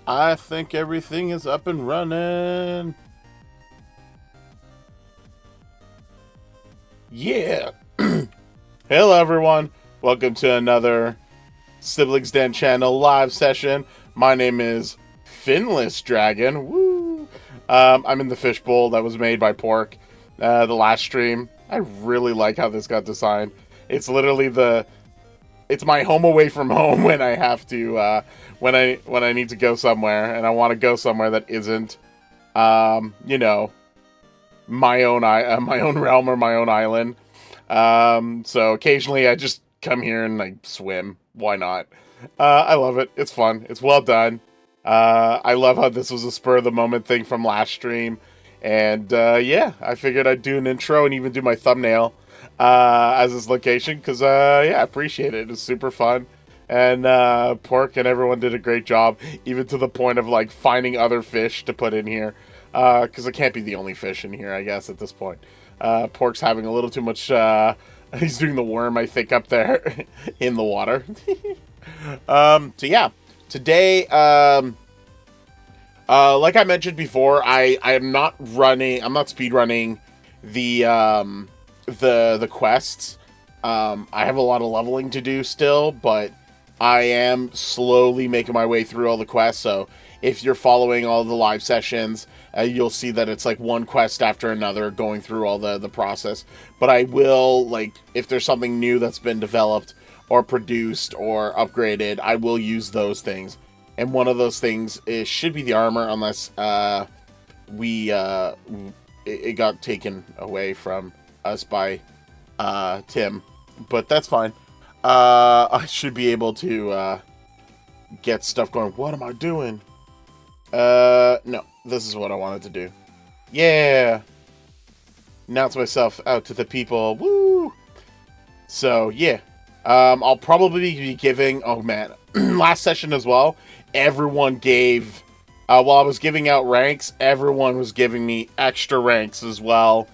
I think everything is up and running. Yeah. Hello, everyone. Welcome to another Siblings Den channel live session. My name is Finless Dragon. Woo! I'm in the fishbowl that was made by Pork. The last stream. I really like how this got designed. It's literally it's my home away from home when I have to when I need to go somewhere and I want to go somewhere that isn't you know, my own realm or my own island. So occasionally I just come here and I swim. Why not? I love it. It's fun. It's well done. I love how this was a spur of the moment thing from last stream. And yeah, I figured I'd do an intro and even do my thumbnail as this location because yeah, I appreciate it. It's super fun. And Pork and everyone did a great job, even to the point of like finding other fish to put in here. Because it can't be the only fish in here, I guess, at this point. Pork's having a little too much, he's doing the worm, I think, up there in the water. So yeah, today, like I mentioned before, I'm not speed running the quests. I have a lot of leveling to do still, but I am slowly making my way through all the quests, so if you're following all the live sessions, you'll see that it's like one quest after another going through all the process. But I will, like, if there's something new that's been developed or produced or upgraded, I will use those things. And one of those things should be the armor, unless it got taken away from us by Tim. But that's fine. I should be able to get stuff going. What am I doing? No, this is what I wanted to do. Yeah! Announce myself out to the people. Woo! So, yeah. I'll probably be giving... Oh, man. Last session as well, everyone gave... while I was giving out ranks, everyone was giving me extra ranks as well.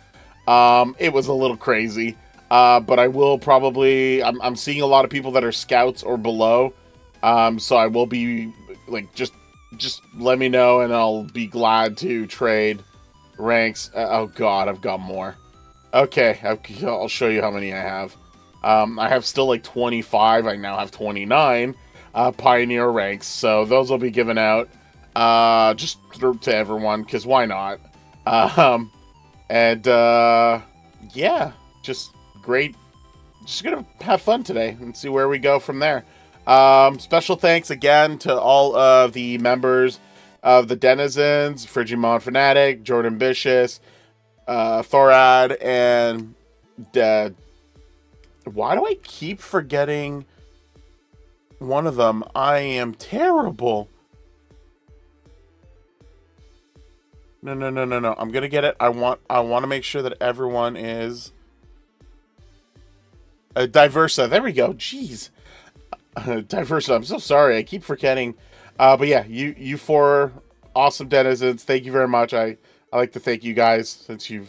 It was a little crazy. But I will probably... I'm seeing a lot of people that are scouts or below. So I will be, like, just let me know and I'll be glad to trade ranks. Oh god, I've got more. Okay, I'll show you how many I have. I have still like 25. I now have 29 Pioneer ranks. So those will be given out just to everyone, because why not? Yeah, just great. Just gonna have fun today and see where we go from there. Special thanks again to all of the members of the Denizens, Frigimon Fanatic, Jordan Vicious, Thorad, and why do I keep forgetting one of them? I am terrible. No. I'm gonna get it. I want to make sure that everyone is Diversa. There we go. Jeez. Diversa, I'm so sorry. I keep forgetting. But yeah, you four awesome denizens. Thank you very much. I like to thank you guys since you're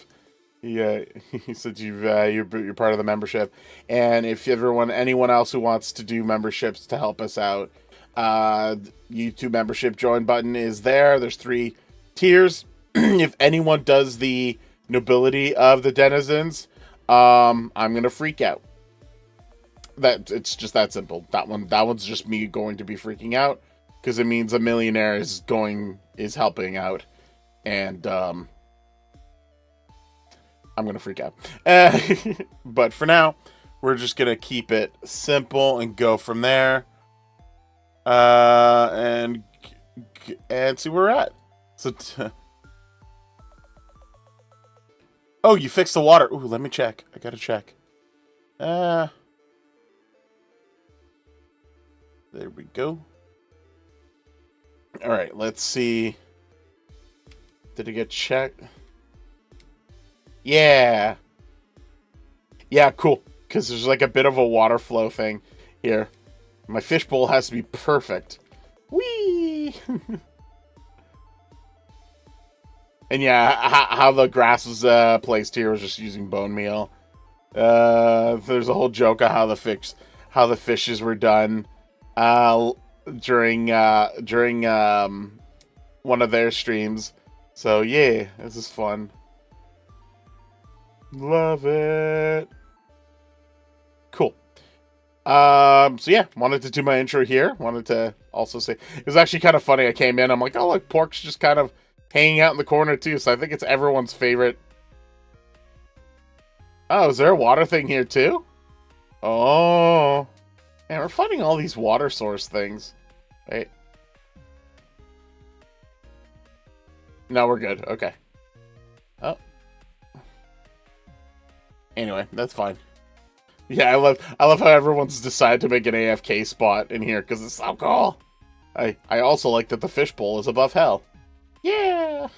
part of the membership. And if anyone else who wants to do memberships to help us out, YouTube membership join button is there. There's 3 tiers. If anyone does the nobility of the denizens, I'm gonna freak out. It's just that simple. That one's just me going to be freaking out because it means a millionaire is helping out, and I'm gonna freak out. But for now, we're just gonna keep it simple and go from there, and see where we're at. So, oh, you fixed the water. Ooh, let me check. I gotta check. There we go. All right, let's see. Did it get checked? Yeah. Yeah, cool. Because there's like a bit of a water flow thing here. My fishbowl has to be perfect. Whee! And yeah, how the grass was placed here was just using bone meal. There's a whole joke of how the fishes were done. during one of their streams. So yeah, this is fun. Love it. Cool. So yeah, wanted to do my intro here. Wanted to also say it was actually kind of funny. I came in, I'm like, oh look, Pork's just kind of hanging out in the corner too. So I think it's everyone's favorite. Oh, is there a water thing here too? Oh, man, we're finding all these water source things. Wait. No, we're good. Okay. Oh. Anyway, that's fine. Yeah, I love how everyone's decided to make an AFK spot in here because it's so cool. I also like that the fishbowl is above hell. Yeah.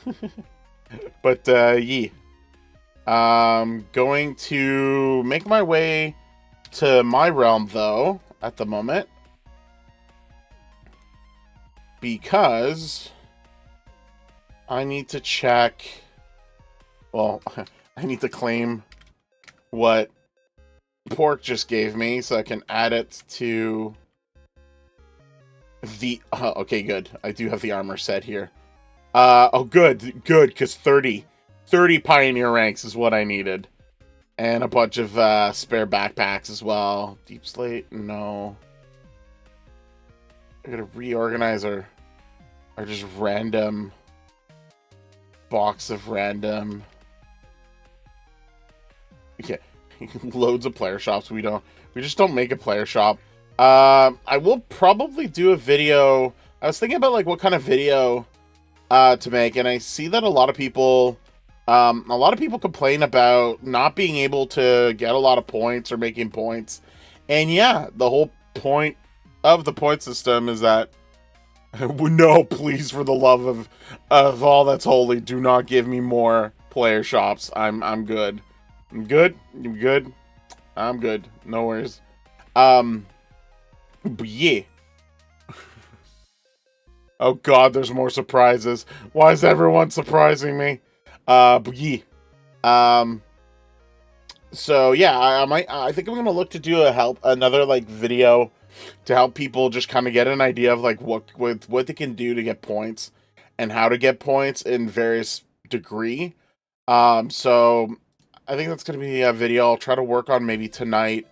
But yeah. Going to make my way to my realm though at the moment because I need to check. Well, I need to claim what Pork just gave me so I can add it to the okay, good. I do have the armor set here. Oh good, because 30 pioneer ranks is what I needed. And a bunch of spare backpacks as well. Deep slate, no. I gotta reorganize our just random box of random. Okay. Loads of player shops. We just don't make a player shop. I will probably do a video. I was thinking about like what kind of video to make, and I see that a lot of people complain about not being able to get a lot of points or making points. And yeah, the whole point of the point system is that no, please, for the love of all that's holy, do not give me more player shops. I'm good. I'm good. I'm good. I'm good. No worries. But yeah. Oh god, there's more surprises. Why is everyone surprising me? But yeah. So yeah, I think I'm gonna look to do another like video to help people just kind of get an idea of like what they can do to get points and how to get points in various degree. So I think that's going to be a video I'll try to work on maybe tonight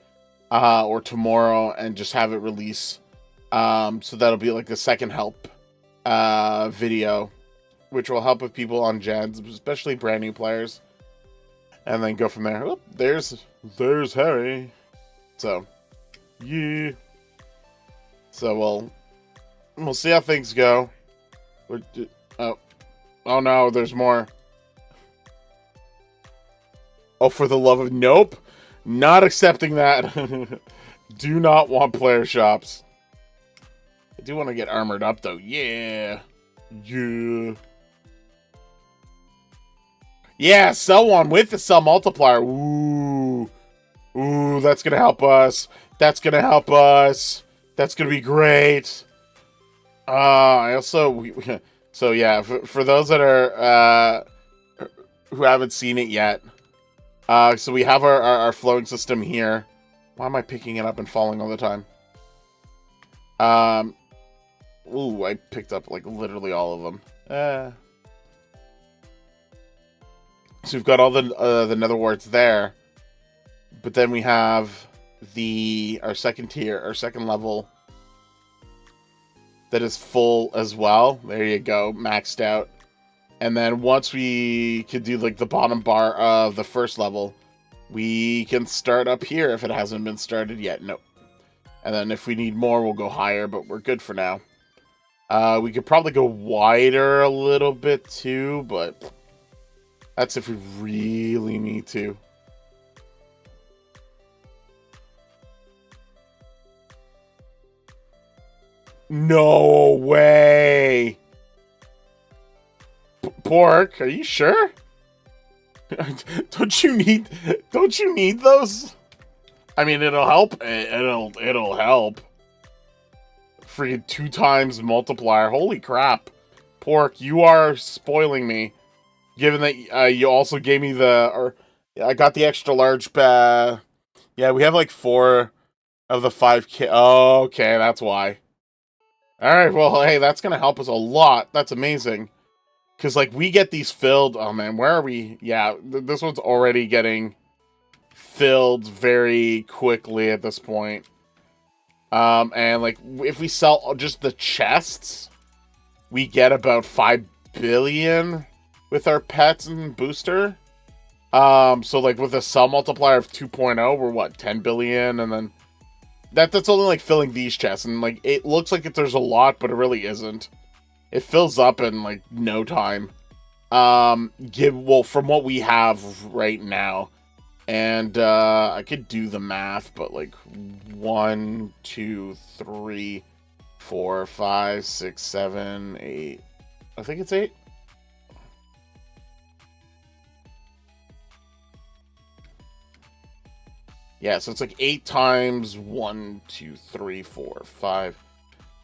or tomorrow and just have it release. So that'll be like the second help video, which will help with people on gens, especially brand new players. And then go from there. Oh, there's Harry. So, yeah. So we'll see how things go. Oh no, there's more. Oh, for the love of... Nope. Not accepting that. Do not want player shops. I do want to get armored up, though. Yeah. Yeah. Yeah, sell one with the sell multiplier. Ooh. Ooh, that's going to help us. That's going to help us. That's going to be great. I also... So, yeah, for those that are... who haven't seen it yet... so we have our flowing system here. Why am I picking it up and falling all the time? Ooh, I picked up like literally all of them. So we've got all the nether warts there, but then we have our second tier, our second level that is full as well. There you go, maxed out. And then once we could do like the bottom bar of the first level, we can start up here if it hasn't been started yet. Nope. And then if we need more, we'll go higher, but we're good for now. We could probably go wider a little bit too, but that's if we really need to. No way! Pork, are you sure? Don't you need those? I mean, it'll help. It'll help. Freaking 2 times multiplier. Holy crap. Pork, you are spoiling me. Given that you also gave me I got the extra large yeah, we have like 4 of the 5K. Oh, okay, that's why. Alright, well, hey, that's gonna help us a lot. That's amazing. Because, like, we get these filled... Oh, man, where are we? Yeah, this one's already getting filled very quickly at this point. And, like, if we sell just the chests, we get about 5 billion with our pets and booster. So, like, with a sell multiplier of 2.0, we're, what, 10 billion? And then... That's only, like, filling these chests. And, like, it looks like there's a lot, but it really isn't. It fills up in, like, no time. Well, from what we have right now. And, I could do the math, but, like, 1, 2, 3, 4, 5, 6, 7, 8. I think it's 8. Yeah, so it's like 8 times 1, 2, 3, 4, 5,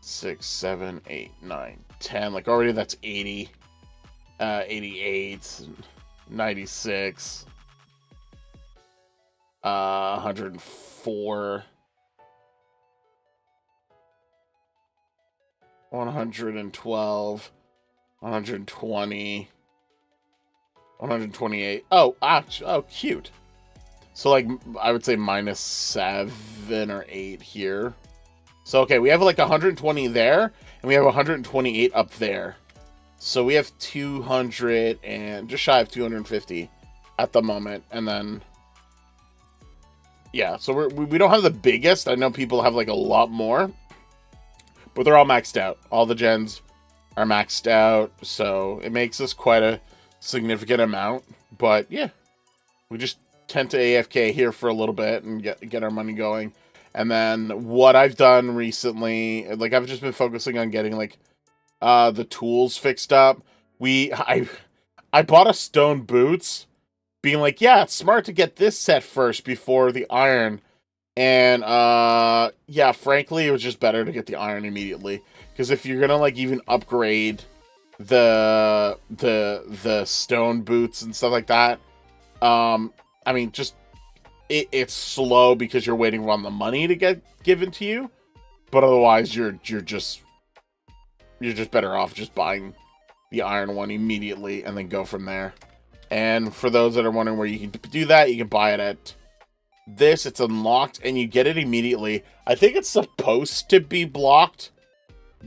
6, 7, 8, 9, 10. Like, already that's 80. 88. 96. 104. 112. 120. 128. Oh, actually, oh, cute. So, like, I would say minus 7 or 8 here. So, okay, we have, like, 120 there, and we have 128 up there. So, we have 200 and just shy of 250 at the moment. And then, yeah, so we don't have the biggest. I know people have, like, a lot more. But they're all maxed out. All the gens are maxed out. So, it makes us quite a significant amount. But, yeah, we just tend to AFK here for a little bit and get our money going. And then what I've done recently, like, I've just been focusing on getting, like, the tools fixed up. I bought a stone boots, being like, yeah, it's smart to get this set first before the iron. And yeah, frankly, it was just better to get the iron immediately, because if you're gonna, like, even upgrade the stone boots and stuff like that, I mean, just it's slow because you're waiting on the money to get given to you, but otherwise you're just better off just buying the iron one immediately and then go from there. And for those that are wondering where you can do that, you can buy it at this. It's unlocked and you get it immediately. I think it's supposed to be blocked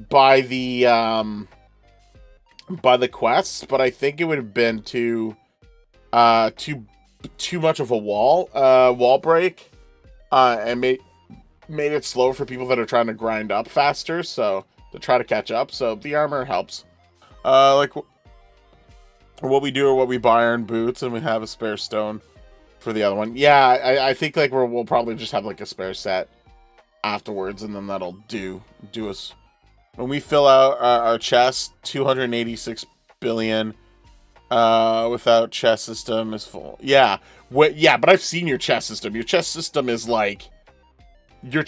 by the quests, but I think it would have been too much of a wall break, and made it slow for people that are trying to grind up faster, so to try to catch up. So the armor helps. Like what we do or what we buy iron boots, and we have a spare stone for the other one. Yeah, I think, like, we'll probably just have, like, a spare set afterwards, and then that'll do us. When we fill out our chest, 286 billion. Without chest system is full. Yeah. Yeah, but I've seen your chest system. Your chest system is like... It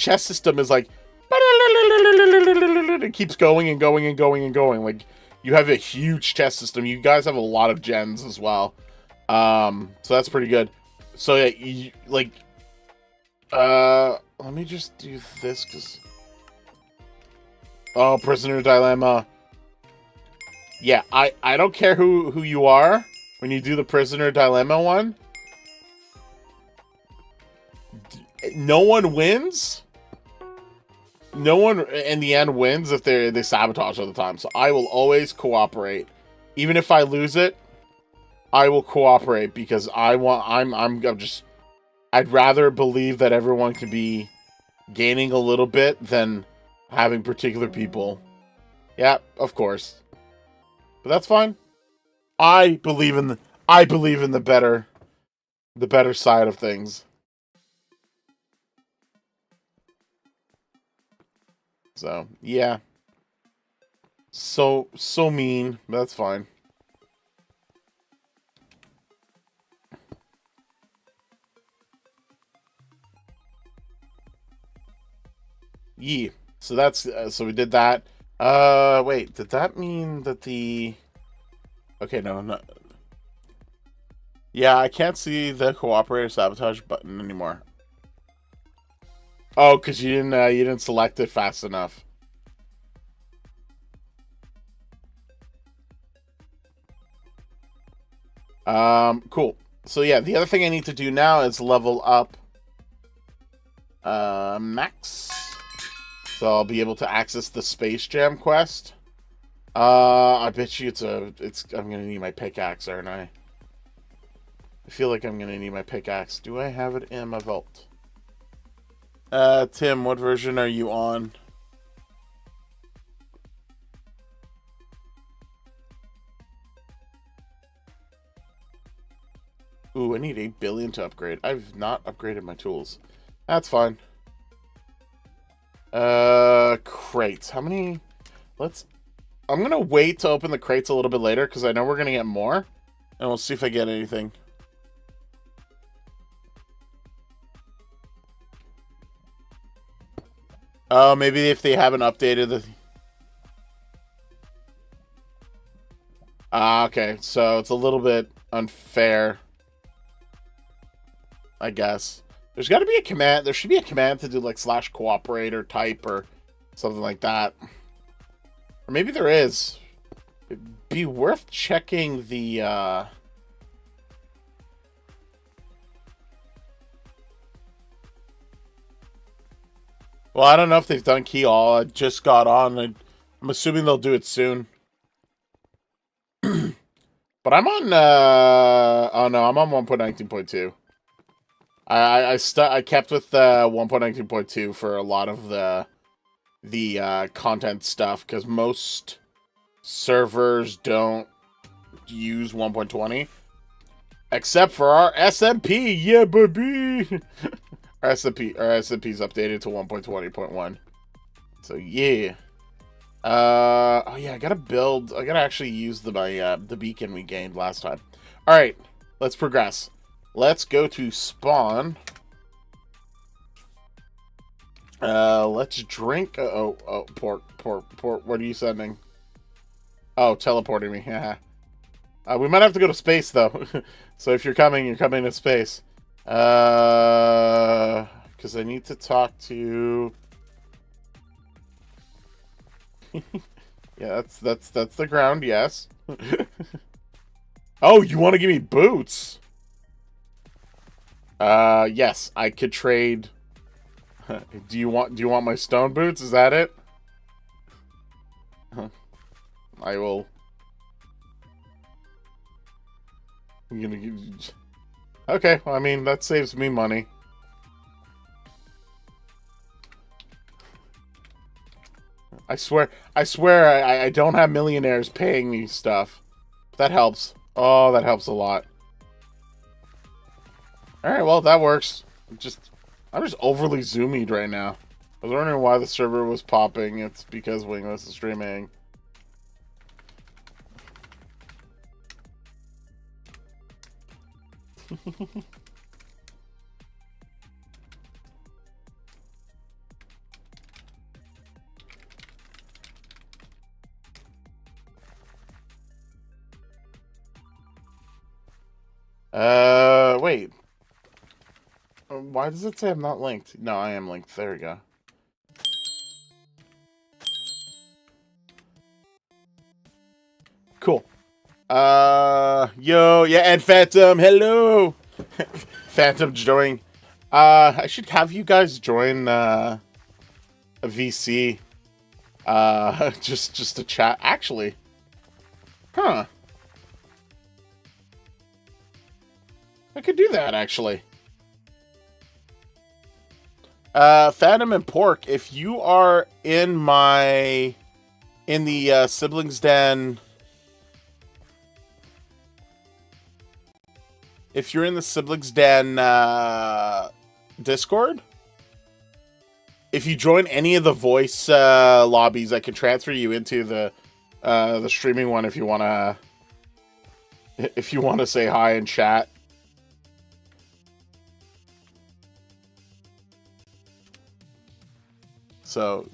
keeps going and going and going and going. Like, you have a huge chest system. You guys have a lot of gens as well. So that's pretty good. So, yeah, let me just do this, because... Oh, Prisoner Dilemma. Yeah, I don't care who you are when you do the Prisoner Dilemma one. No one wins. No one in the end wins if they sabotage all the time. So I will always cooperate. Even if I lose it, I will cooperate, because I'd rather believe that everyone can be gaining a little bit than having particular people. Yeah, of course. But that's fine. I believe in the better side of things. So, yeah. So mean, but that's fine. Yeah. So that's so we did that. Wait, did that mean that the... Okay, no. Yeah, I can't see the cooperator sabotage button anymore. Oh, because you didn't select it fast enough. Cool. So yeah, the other thing I need to do now is level up Max. So I'll be able to access the Space Jam quest. I bet you I'm gonna need my pickaxe, aren't I? I feel like I'm gonna need my pickaxe. Do I have it in my vault? Tim, what version are you on? Ooh, I need 8 billion to upgrade. I've not upgraded my tools. That's fine. Crates. How many? I'm gonna wait to open the crates a little bit later, because I know we're gonna get more. And we'll see if I get anything. Oh, maybe if they haven't updated the... okay. So it's a little bit unfair, I guess. There's got to be a command. There should be a command to do like /cooperate or type or something like that. Or maybe there is. It'd be worth checking the... Well, I don't know if they've done key all. I just got on. I'm assuming they'll do it soon. But I'm on... oh no, I'm on 1.19.2. I kept with 1.19.2 for a lot of the content stuff, because most servers don't use 1.20, except for our SMP. Yeah, baby. our SMP's updated to 1.20.1. So yeah. Oh yeah, I gotta actually use the beacon we gained last time. All right, let's progress. Let's go to spawn. Let's drink. Port. What are you sending? Oh, teleporting me. Yeah. We might have to go to space though. So if you're coming to space. Because I need to talk to. Yeah, that's the ground. Yes. Oh, you want to give me boots? Yes, I could trade. Do you want my stone boots? Is that it? I will. I'm gonna give you... Okay, well, I mean, that saves me money. I swear, I don't have millionaires paying me stuff. That helps. Oh, that helps a lot. Alright, well, that works. I'm just overly zoomed right now. I was wondering why the server was popping. It's because Wingless is streaming. Wait. Why does it say I'm not linked? No, I am linked. There we go. Cool. Yo, yeah, and Phantom, hello! Phantom joining. I should have you guys join, a VC. Just to chat. Actually. Huh. I could do that, actually. Phantom and Pork, if you are in the Siblings Den... If you're in the Siblings Den Discord, if you join any of the voice lobbies, I can transfer you into the streaming one if you wanna say hi and chat. So,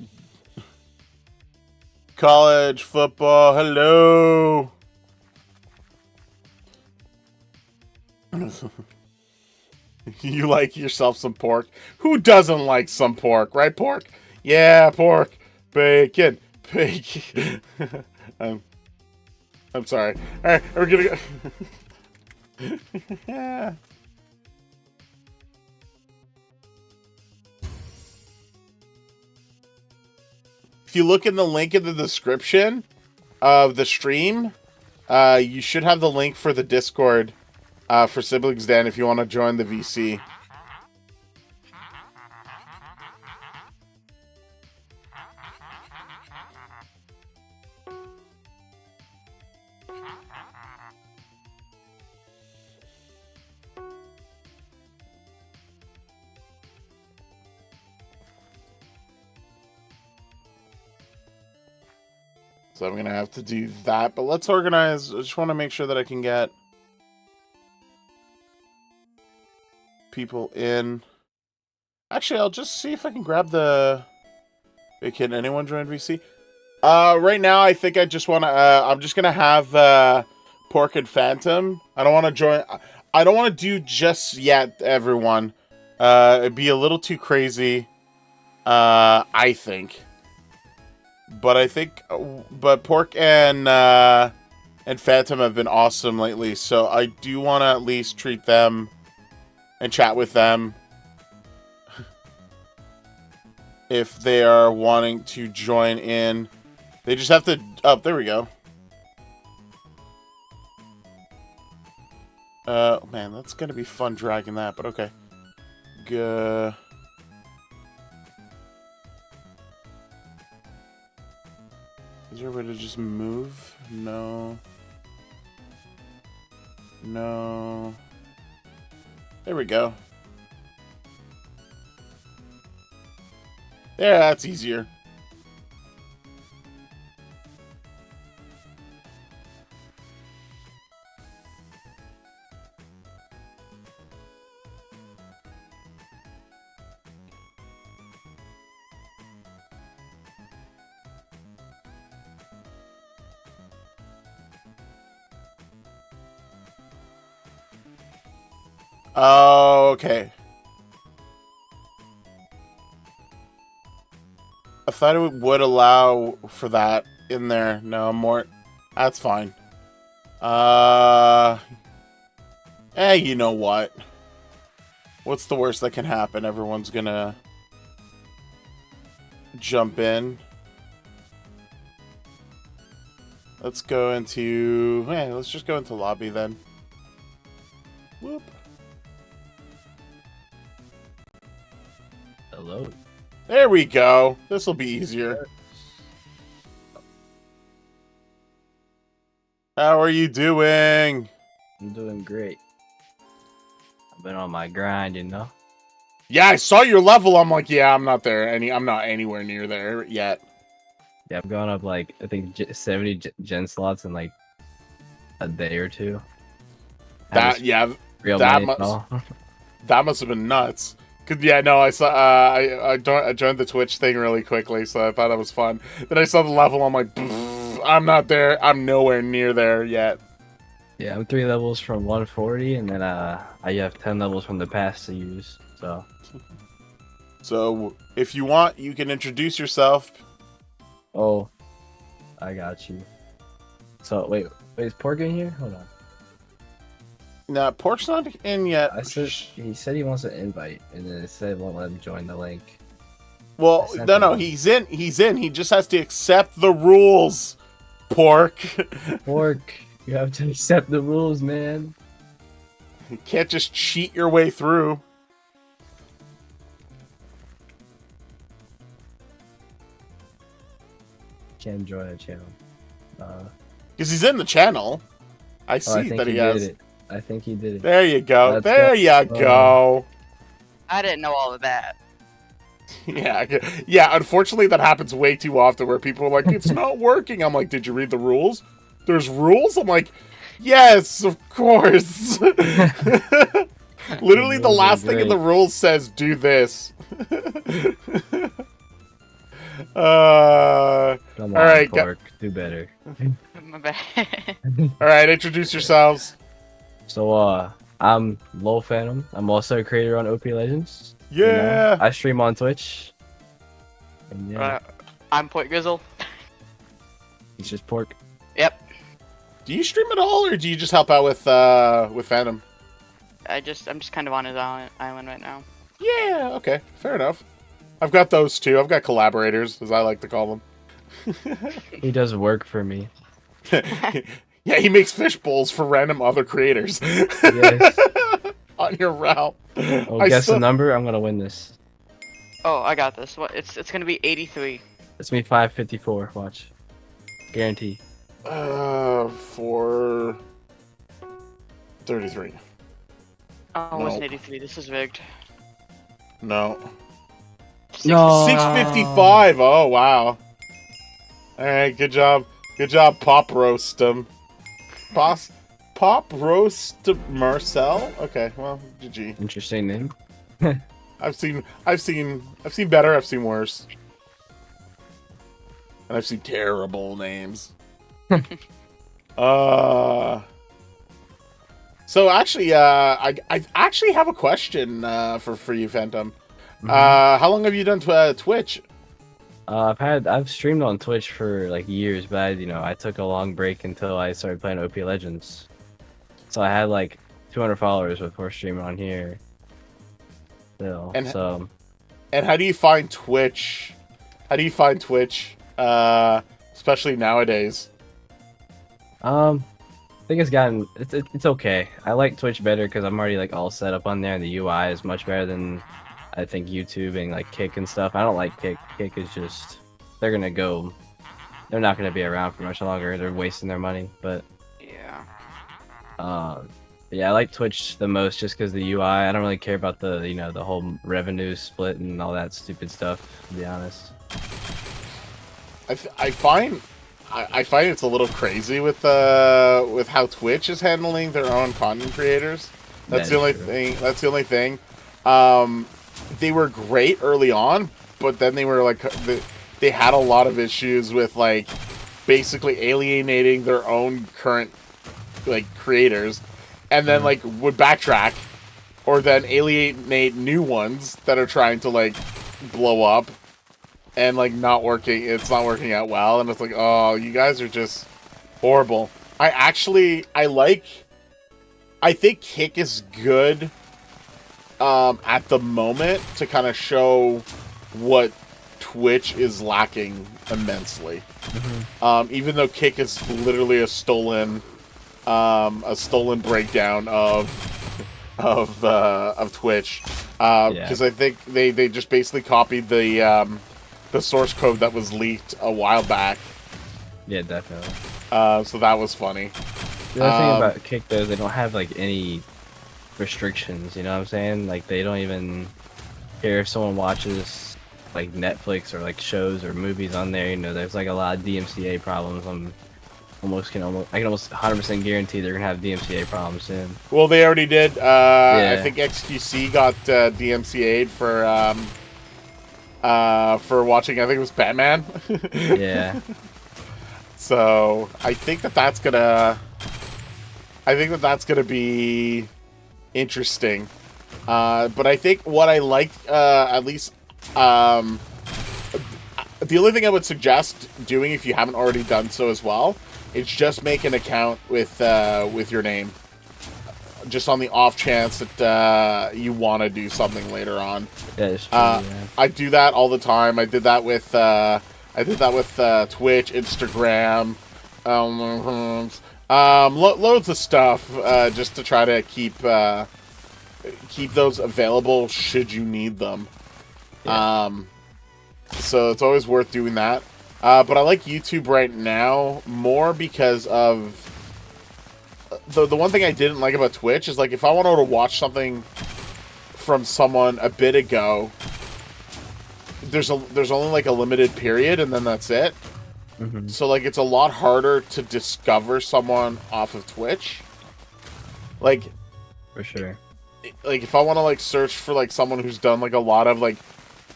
college football, hello. You like yourself some pork? Who doesn't like some pork, right, Pork? Yeah, pork, bacon. I'm sorry. All right, we're gonna go. Yeah. If you look in the link in the description of the stream, you should have the link for the Discord for Siblings Den if you want to join the VC. So I'm going to have to do that. But let's organize. I just want to make sure that I can get people in. Actually, I'll just see if I can grab the... Wait, can anyone join VC? Right now, I think I just want to... I'm just going to have Pork and Phantom. I don't want to join... I don't want to do just yet, everyone. It'd be a little too crazy, I think. But I think... But Pork and Phantom have been awesome lately, so I do want to at least treat them and chat with them if they are wanting to join in. They just have to... Oh, there we go. Man, that's gonna be fun dragging that, but okay. Is there a way to just move? No. No. There we go. Yeah, that's easier. Oh, okay. I thought it would allow for that in there. No, more. That's fine. You know what? What's the worst that can happen? Everyone's gonna jump in. Let's go into... let's just go into lobby then. Whoop. Hello. There we go. This will be easier. How are you doing? I'm doing great. I've been on my grind, you know. Yeah, I saw your level. I'm like, yeah, I'm not there. I'm not anywhere near there yet. Yeah, I've gone up like I think 70 gen slots in like a day or two. That that must have been nuts. Cause yeah, no, I saw. I joined the Twitch thing really quickly, so I thought it was fun. Then I saw the level. I'm like, I'm not there. I'm nowhere near there yet. Yeah, I'm 3 levels from 140, and then I have 10 levels from the past to use. So if you want, you can introduce yourself. Oh, I got you. So wait, is Pork in here? Hold on. Nah, Pork's not in yet. He said he wants an invite, and then it said it won't let him join the link. Well, no, he's in. He's in. He just has to accept the rules. Pork. Pork, you have to accept the rules, man. You can't just cheat your way through. Can't join a channel. Because he's in the channel. I see that he has. I think he did it. There you go. There you go. I didn't know all of that. Yeah. Unfortunately, that happens way too often where people are like, "It's not working." I'm like, "Did you read the rules? There's rules." I'm like, "Yes, of course." Literally, the last thing in the rules says, "Do this." Come on, all right, Pork, do better. My bad. All right, introduce yourselves. So, I'm Lol Phantom. I'm also a creator on OPLegends. Yeah. You know, I stream on Twitch. And yeah, I'm Point Grizzle. he's just Pork. Yep. Do you stream at all, or do you just help out with Phantom? I'm just kind of on his island right now. Yeah, okay, fair enough. I've got those too. I've got collaborators, as I like to call them. He does work for me. Yeah, he makes fish bowls for random other creators. Yes. On your route. Oh, I guess still- the number. I'm gonna win this. Oh, I got this. What? It's gonna be 83. It's me 554. Watch. Guarantee. For 33. Oh, it wasn't Nope. 83. This is rigged. No. No. 655. Oh wow. All right, good job. Good job, Pop Roast Pop Roast Marcel. Okay, well, GG. Interesting name. I've seen better. I've seen worse, and I've seen terrible names. So actually, I actually have a question for you, Phantom. How long have you done Twitch? I've streamed on Twitch for like years, but I took a long break until I started playing OPLegends. So I had like 200 followers before streaming on here. Still, And so. And how do you find Twitch? Especially nowadays? I think it's okay. I like Twitch better because I'm already like all set up on there, and the UI is much better than I think YouTube and like Kick and stuff. I don't like Kick. Kick is just they're not gonna be around for much longer. They're wasting their money. But Yeah. yeah, I like Twitch the most just because the UI. I don't really care about the the whole revenue split and all that stupid stuff. To be honest. I find it's a little crazy with how Twitch is handling their own content creators. That's the only thing. That's the only thing. They were great early on, but then they were like they had a lot of issues with like basically alienating their own current like creators, and then like would backtrack, or then alienate new ones that are trying to like blow up, and like it's not working out well, and it's like, oh, you guys are just horrible. I think Kick is good at the moment to kind of show what Twitch is lacking immensely. Even though Kick is literally a stolen breakdown of Twitch, because I think they just basically copied the source code that was leaked a while back. Yeah, definitely. So that was funny. The other thing about Kick though is they don't have like any restrictions, you know what I'm saying? Like they don't even care if someone watches like Netflix or like shows or movies on there. There's like a lot of DMCA problems. I can almost 100% guarantee they're gonna have DMCA problems soon. Well, they already did. Yeah. I think XQC got DMCA'd for watching. I think it was Batman. Yeah. So I think that's gonna be interesting. But I think what I liked, at least, the only thing I would suggest doing if you haven't already done so as well, is just make an account with your name, just on the off chance that you want to do something later on. Yeah, it's true, yeah. I do that all the time. I did that with Twitch, Instagram, loads of stuff, just to try to keep those available should you need them. Yeah. So it's always worth doing that. But I like YouTube right now more because of the one thing I didn't like about Twitch is like if I wanted to watch something from someone a bit ago, there's only like a limited period and then that's it. So like it's a lot harder to discover someone off of Twitch. Like For sure. like if I want to like search for like someone who's done like a lot of like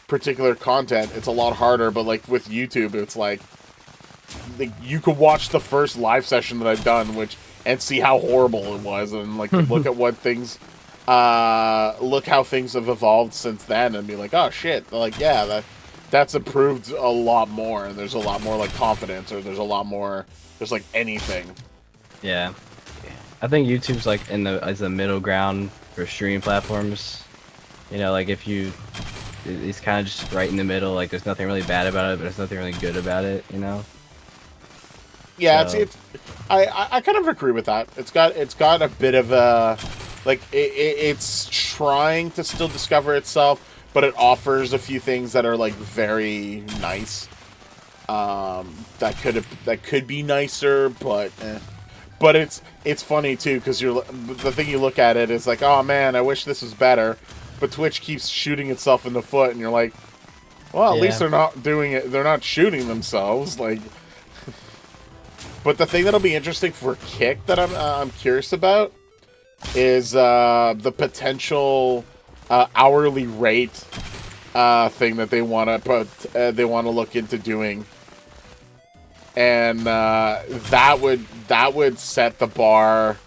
particular content, it's a lot harder. But like with YouTube, it's like you could watch the first live session that I've done, and see how horrible it was, and like look at what things, look how things have evolved since then, and be like, oh shit, like yeah, that's improved a lot more, and there's a lot more like confidence, or there's like anything. Yeah. I think YouTube's like as the middle ground for streaming platforms. You know, like if you, it's kind of just right in the middle. Like there's nothing really bad about it, but there's nothing really good about it. You know. Yeah, So, I kind of agree with that. It's got a bit of a, like it's trying to still discover itself, but it offers a few things that are like very nice. That could be nicer, but but it's funny too because the thing you look at it is like, oh man, I wish this was better, but Twitch keeps shooting itself in the foot, and you're like, well, at least yeah. they're not doing it. They're not shooting themselves, like. But the thing that'll be interesting for Kick that I'm curious about is the potential hourly rate thing that they want to put. They want to look into doing, and that would set the bar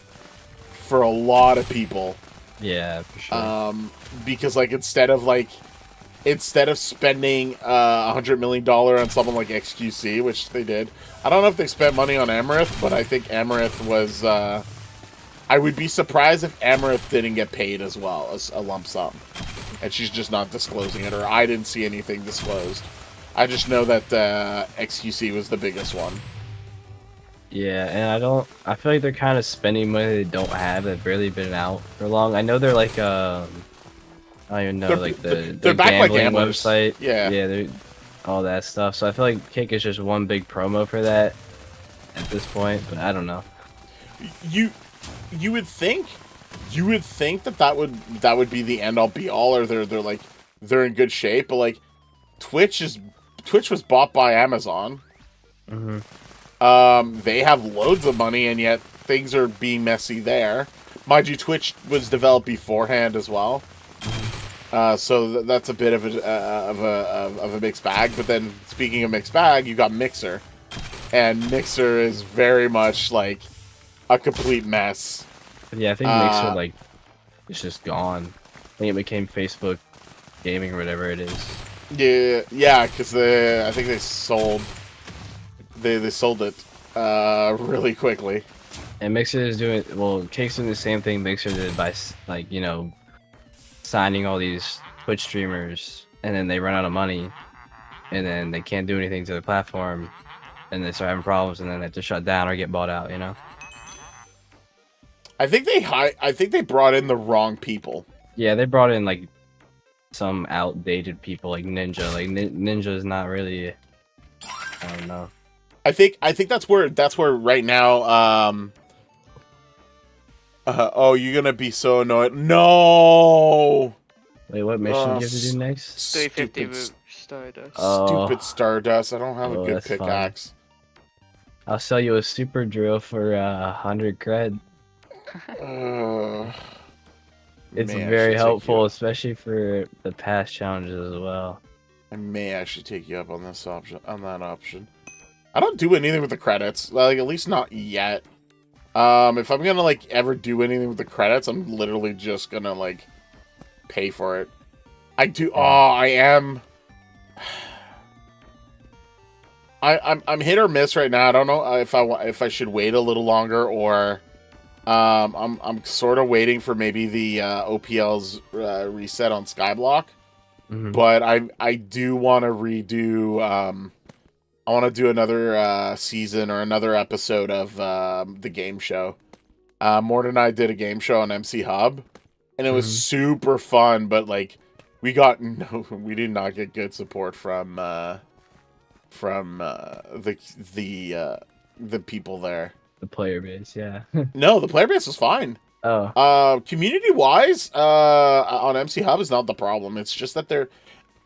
for a lot of people. For sure. Because like instead of spending $100 million on something like XQC, which they did, I don't know if they spent money on Amarith, but I think Amarith was. I would be surprised if Amarith didn't get paid as well as a lump sum, and she's just not disclosing it, or I didn't see anything disclosed. I just know that XQC was the biggest one. Yeah, and I feel like they're kind of spending money they don't have. They've barely been out for long. I know they're like I don't even know, They're- like they're the backed by gambling gamblers. website. Yeah. They're all that stuff. So I feel like Kick is just one big promo for that at this point. But I don't know. You would think that would be the end all be all, or they're in good shape, but like Twitch was bought by Amazon. They have loads of money, and yet things are being messy there. Mind you, Twitch was developed beforehand as well, so that's a bit of a mixed bag. But then, speaking of mixed bag, you got Mixer, and Mixer is very much like a complete mess. But yeah, I think Mixer like it's just gone. I think it became Facebook Gaming or whatever it is. Yeah, because I think they sold it really quickly. And Mixer is doing Kick's doing the same thing Mixer did by like signing all these Twitch streamers, and then they run out of money, and then they can't do anything to the platform, and they start having problems, and then they have to shut down or get bought out. You know? I think they brought in the wrong people. Yeah, they brought in like some outdated people like Ninja. Like Ninja is not really. I don't know. I think that's where right now. Oh, you're gonna be so annoyed. No. Wait, what mission do you have to do next? 350 root Stardust. Stupid Stardust. I don't have a good that's fun. pickaxe. I'll sell you a super drill for 100 cred. It's May very actually helpful, especially for the past challenges as well. I may actually take you up on this option. On that option. I don't do anything with the credits. Like, at least not yet. If I'm gonna like ever do anything with the credits, I'm literally just gonna like pay for it. I do. Oh, I am. I'm hit or miss right now. I don't know if I should wait a little longer, or I'm sort of waiting for maybe the OPL's reset on Skyblock. But I do want to redo. I want to do another season or another episode of the game show. Mort and I did a game show on MC Hub, and it was super fun. But like, we did not get good support from the people there. The player base, yeah. No, the player base was fine. Oh. Community wise, on MC Hub is not the problem. It's just that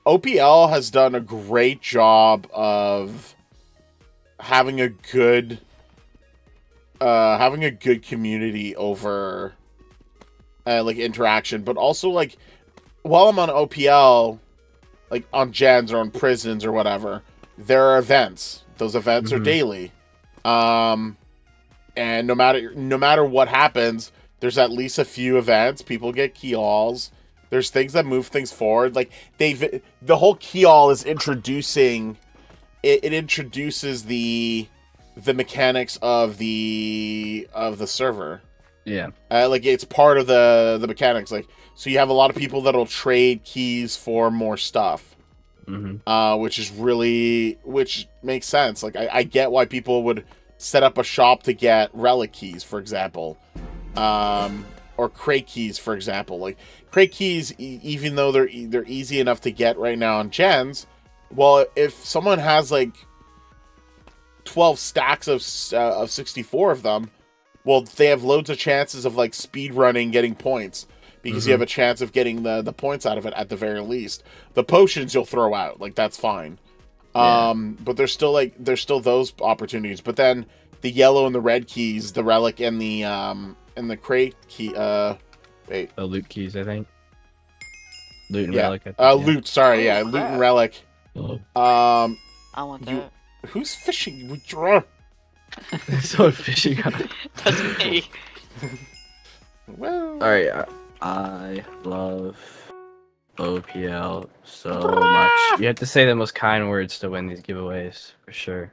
OPL has done a great job of having a good community over like interaction, but also like while I'm on OPL, like on gens or on prisons or whatever, there are events. Those events are daily. And no matter what happens, there's at least a few events. People get key alls. There's things that move things forward. Like the whole key all is introducing. It introduces the the mechanics of the server. Yeah. Like it's part of the mechanics. Like, so you have a lot of people that'll trade keys for more stuff, which makes sense. Like I get why people would set up a shop to get relic keys, for example, or crate keys, for example. Like crate keys, even though they're easy enough to get right now on gens. Well, if someone has like 12 stacks of 64 of them, well, they have loads of chances of like speed running, getting points, because you have a chance of getting the points out of it at the very least. The potions you'll throw out, like that's fine. But there's still those opportunities. But then the yellow and the red keys, the relic and the crate key. Wait, The loot keys, I think. Loot and yeah, relic. I think, loot. Sorry, yeah, loot and relic. I want that. Who's fishing? So fishing. That's me. Well, All right, I love OPL so much. You have to say the most kind words to win these giveaways, for sure.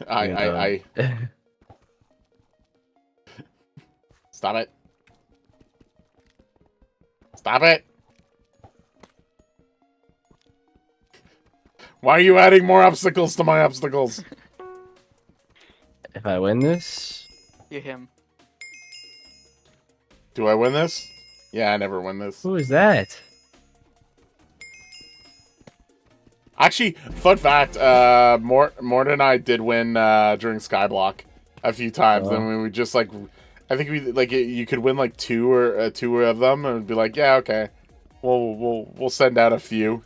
I Stop it. Stop it. Why are you adding more obstacles to my obstacles? If I win this, You're him. Do I win this? Yeah, I never win this. who is that? Actually, fun fact, Mort and I did win during Skyblock a few times, and we would just like, I think we like you could win like two of them, and be like, yeah, okay, we'll send out a few.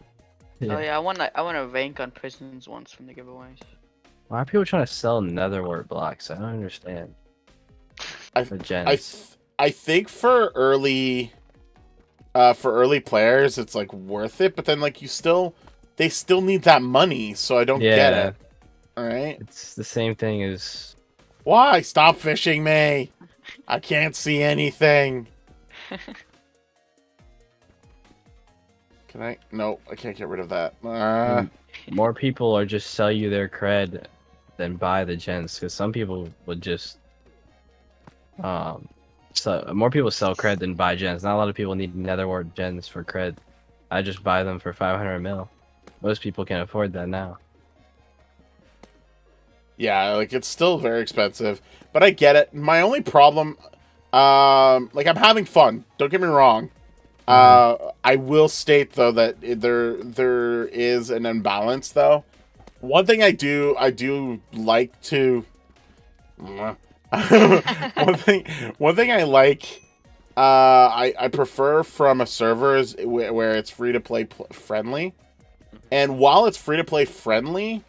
Oh yeah, I won a rank on prisons once from the giveaways. Why are people trying to sell netherwart blocks? I don't understand. For gens. I think for early players, it's like worth it, but then like they still need that money, so I don't get it. All right, it's the same thing as. Why? Stop fishing me! I can't see anything. Can I? No, I can't get rid of that. More people are just sell you their cred than buy the gens, because some people would just so more people sell cred than buy gens. Not a lot of people need netherwart gens for cred. I just buy them for 500 mil. Most people can afford that now. Yeah, like it's still very expensive, but I get it. My only problem, like I'm having fun. Don't get me wrong. I will state though that there is an imbalance though. One thing I do like to. one thing I like. I prefer from a server is where it's free to play friendly, and while it's free to play friendly,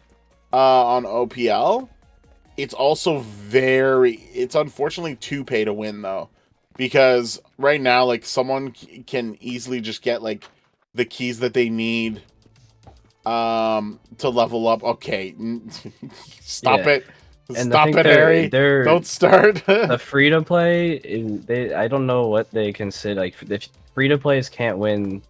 on OPL, it's also it's unfortunately too pay to win though. Because right now, like, someone can easily just get, like, the keys that they need to level up. Okay. Stop it. And Stop it, Harry. Don't start. The free-to-play, I don't know what they consider. Like, if free-to-plays can't win,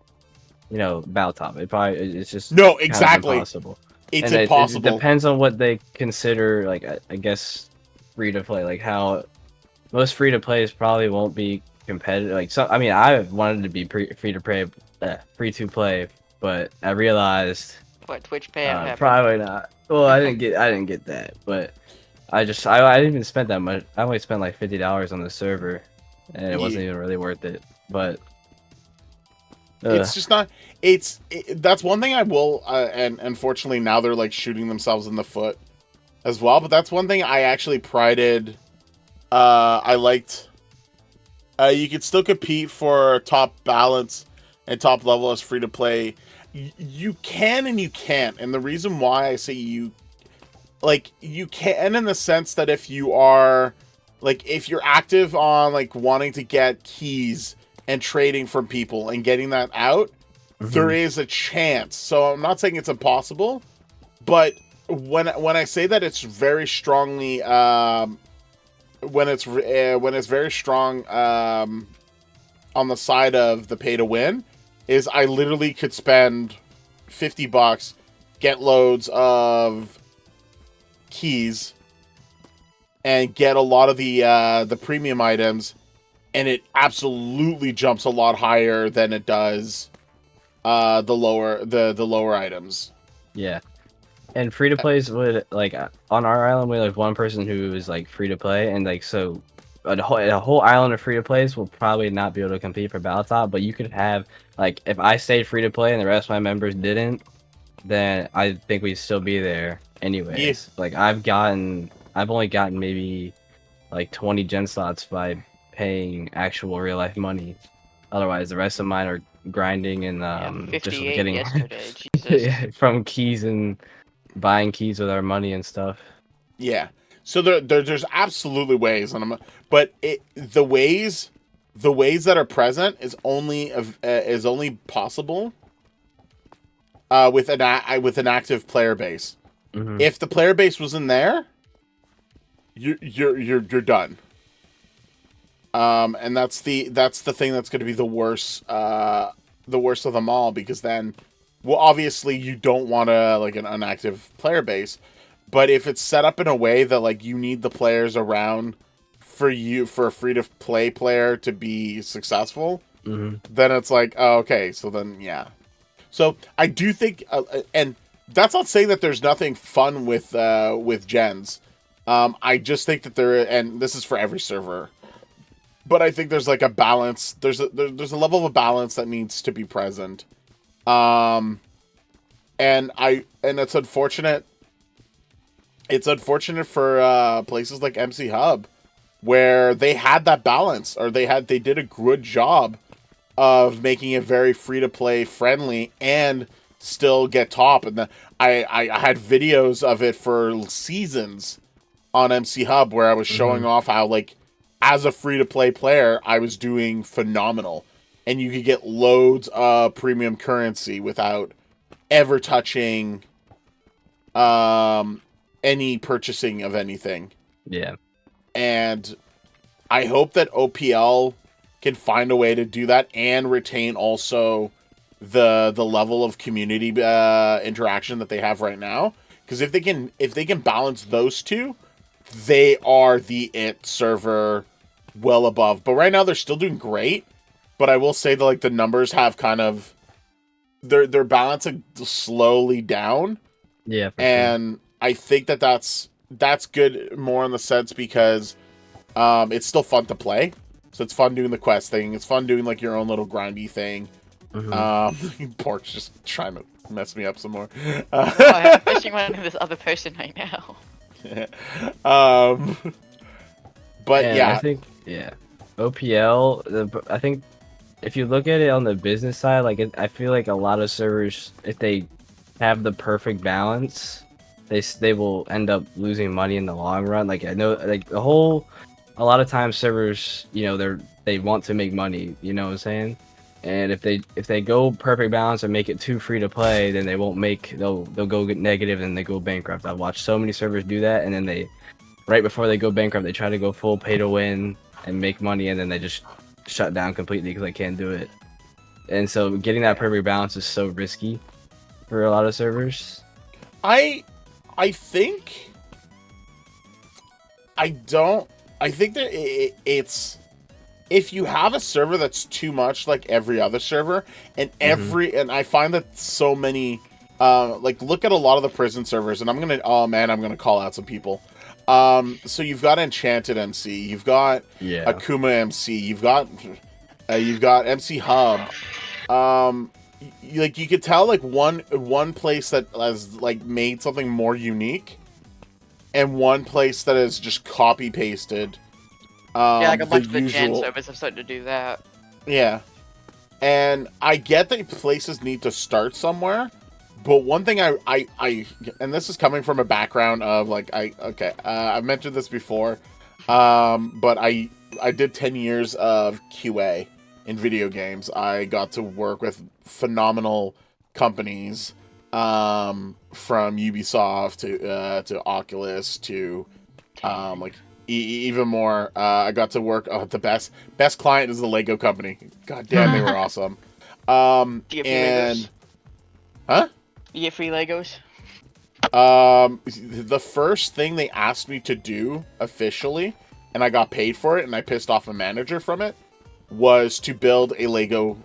Battle Top, it's just no, exactly. Impossible. It's impossible. It depends on what they consider, like, I guess, free-to-play. Like, how... Most free-to-plays probably won't be competitive. Like, so, I mean, I wanted to be free-to-play, but I realized What, Twitch pay? probably not. Well, I didn't get that, but I didn't even spend that much. I only spent like $50 on the server, and it wasn't even really worth it. But it's just not. That's one thing I will, and unfortunately now they're like shooting themselves in the foot as well. But that's one thing I actually prided. I liked. You could still compete for top balance and top level as free to play. You can and you can't, and the reason why I say you can in the sense that if you are, like, if you're active on, like, wanting to get keys and trading from people and getting that out, there is a chance. So I'm not saying it's impossible, but when I say that it's very strongly, when it's very strong on the side of the pay to win, is I literally could spend $50, get loads of keys, and get a lot of the premium items, and it absolutely jumps a lot higher than it does the lower items. Yeah. And free to plays would like on our island we have like one person who is like free to play, and like so a whole island of free to plays will probably not be able to compete for battle top, but you could have like if I stayed free to play and the rest of my members didn't, then I think we'd still be there anyways. Yeah. Like I've only gotten maybe like 20 gen slots by paying actual real life money. Otherwise, the rest of mine are grinding and just 58 getting yesterday. Jesus. from keys and buying keys with our money and stuff. Yeah. So there's absolutely ways, but the ways that are present is only possible with an active player base. Mm-hmm. If the player base wasn't there, you're done. And that's the thing that's going to be the worst of them all, because then, well, obviously you don't want an inactive player base, but if it's set up in a way that like you need the players around for a free to play player to be successful, then it's like, oh, okay, so then yeah. So I do think, and that's not saying that there's nothing fun with gens. I just think that and this is for every server, but I think there's like a balance. There's a level of a balance that needs to be present. And it's unfortunate. It's unfortunate for places like MC Hub, where they had that balance, or they did a good job of making it very free to play friendly and still get top. And I had videos of it for seasons on MC Hub where I was showing off how, like, as a free to play player, I was doing phenomenal, and you could get loads of premium currency without ever touching any purchasing of anything. Yeah. And I hope that OPL can find a way to do that and retain also the level of community interaction that they have right now. Because if they can balance those two, they are the it server well above. But right now they're still doing great. But I will say that like the numbers have kind of they're balancing slowly down. Yeah. And sure. I think that's good more in the sense because it's still fun to play. So it's fun doing the quest thing. It's fun doing like your own little grindy thing. Pork's just trying to mess me up some more. I'm fishing one of this other person right now. But and yeah, I think OPL. I think if you look at it on the business side, like I feel like a lot of servers, if they have the perfect balance, they will end up losing money in the long run. Like I know, like a lot of times servers, you know, they want to make money. You know what I'm saying? And if they go perfect balance and make it too free to play, then they'll go get negative and they go bankrupt. I've watched so many servers do that, and then right before they go bankrupt, they try to go full pay to win and make money, and then they just shut down completely because they can't do it. And so getting that perfect balance is so risky for a lot of servers. I think that it's if you have a server that's too much like every other server, and and I find that so many like look at a lot of the prison servers, and I'm gonna call out some people. So you've got Enchanted MC, you've got Akuma MC, you've got MC Hub. Like you could tell like one place that has like made something more unique, and one place that is just copy pasted. Yeah, like a bunch of the GENS servers have started to do that. Yeah, and I get that places need to start somewhere, but one thing I and this is coming from a background of like I've mentioned this before, but I did 10 years of QA in video games. I got to work with phenomenal companies, from Ubisoft to Oculus to like even more. I got to work the best client is the Lego company. God damn, they were awesome. Do you get free and Legos? huh? You get free Legos? The first thing they asked me to do officially, and I got paid for it, and I pissed off a manager from it, was to build a Lego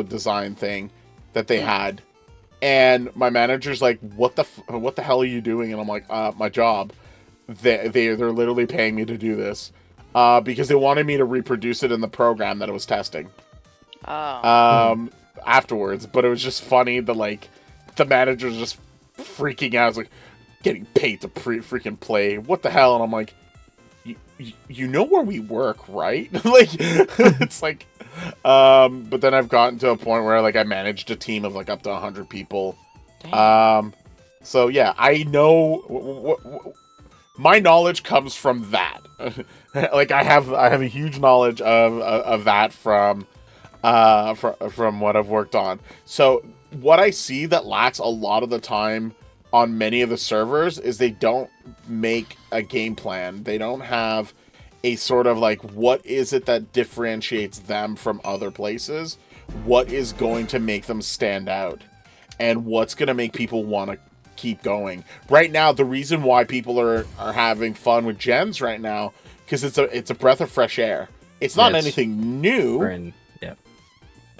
design thing that they had. And my manager's like, what the hell are you doing? And I'm like, my job. They're literally paying me to do this. Because they wanted me to reproduce it in the program that I was testing. Oh. Afterwards. But it was just funny that, like, the manager's just freaking out. I was like, getting paid to freaking play. What the hell? And I'm like, you know where we work, right? Like, it's like, but then I've gotten to a point where, like, I managed a team of, like, up to 100 people. Dang. So yeah, I know my knowledge comes from that. Like, I have a huge knowledge of that from what I've worked on. So what I see that lacks a lot of the time on many of the servers is they don't make a game plan. They don't have a sort of, like, what is it that differentiates them from other places? What is going to make them stand out? And what's going to make people want to keep going? Right now, the reason why people are having fun with gens right now, because it's a breath of fresh air. It's not anything new.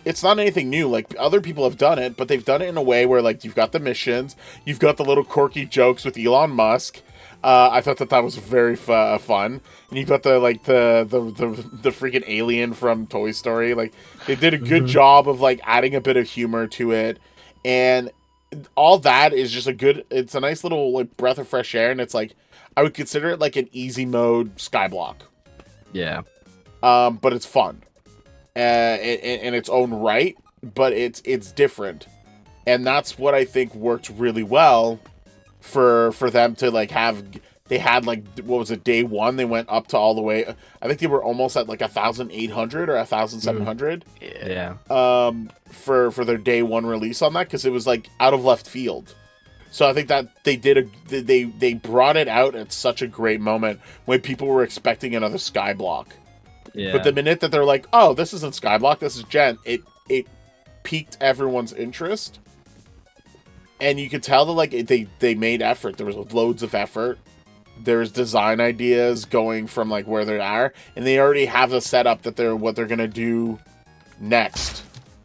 It's not anything new. Like, other people have done it, but they've done it in a way where, like, you've got the missions, you've got the little quirky jokes with Elon Musk. I thought that was very fun. And you've got the freaking alien from Toy Story. Like, they did a good job of, like, adding a bit of humor to it. And all that is just it's a nice little, like, breath of fresh air. And it's like, I would consider it like an easy mode Skyblock. Yeah. But it's fun. In its own right, but it's different, and that's what I think worked really well for them to, like, have. They had, like, what was it, day one? They went up to all the way. I think they were almost at, like, 1,800 or 1,700. Yeah. For their day one release on that, because it was, like, out of left field. So I think that they brought it out at such a great moment when people were expecting another Skyblock. Yeah. But the minute that they're like, oh, this isn't Skyblock, this is Gen, it piqued everyone's interest. And you could tell that, like, they made effort. There was loads of effort. There's design ideas going from, like, where they are. And they already have the setup that what they're going to do next.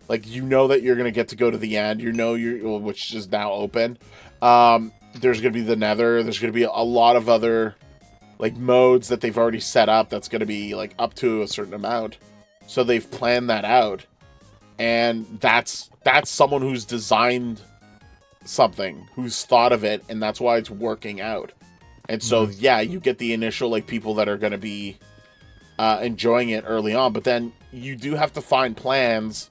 Like, you know that you're going to get to go to the end. You know which is now open. There's going to be the Nether. There's going to be a lot of other, like, modes that they've already set up that's going to be, like, up to a certain amount. So they've planned that out. And that's someone who's designed something, who's thought of it, and that's why it's working out. And so, yeah, you get the initial, like, people that are going to be enjoying it early on, but then you do have to find plans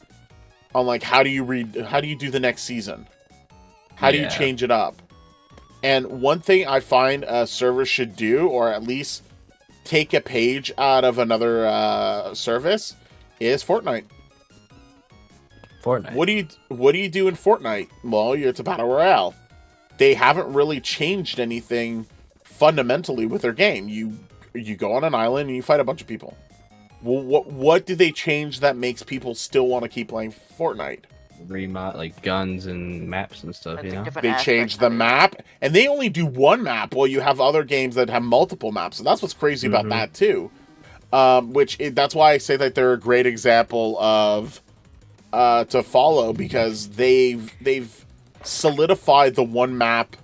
on, like, how do you do the next season? How do you change it up? And one thing I find a server should do, or at least take a page out of another service, is Fortnite. Fortnite. What do you do in Fortnite? Well, it's a battle royale. They haven't really changed anything fundamentally with their game. You go on an island and you fight a bunch of people. Well, what do they change that makes people still want to keep playing Fortnite? Like guns and maps and stuff, you know? They changed the map, and they only do one map, while you have other games that have multiple maps. So that's what's crazy about that too. That's why I say that they're a great example of to follow, because they've solidified the one map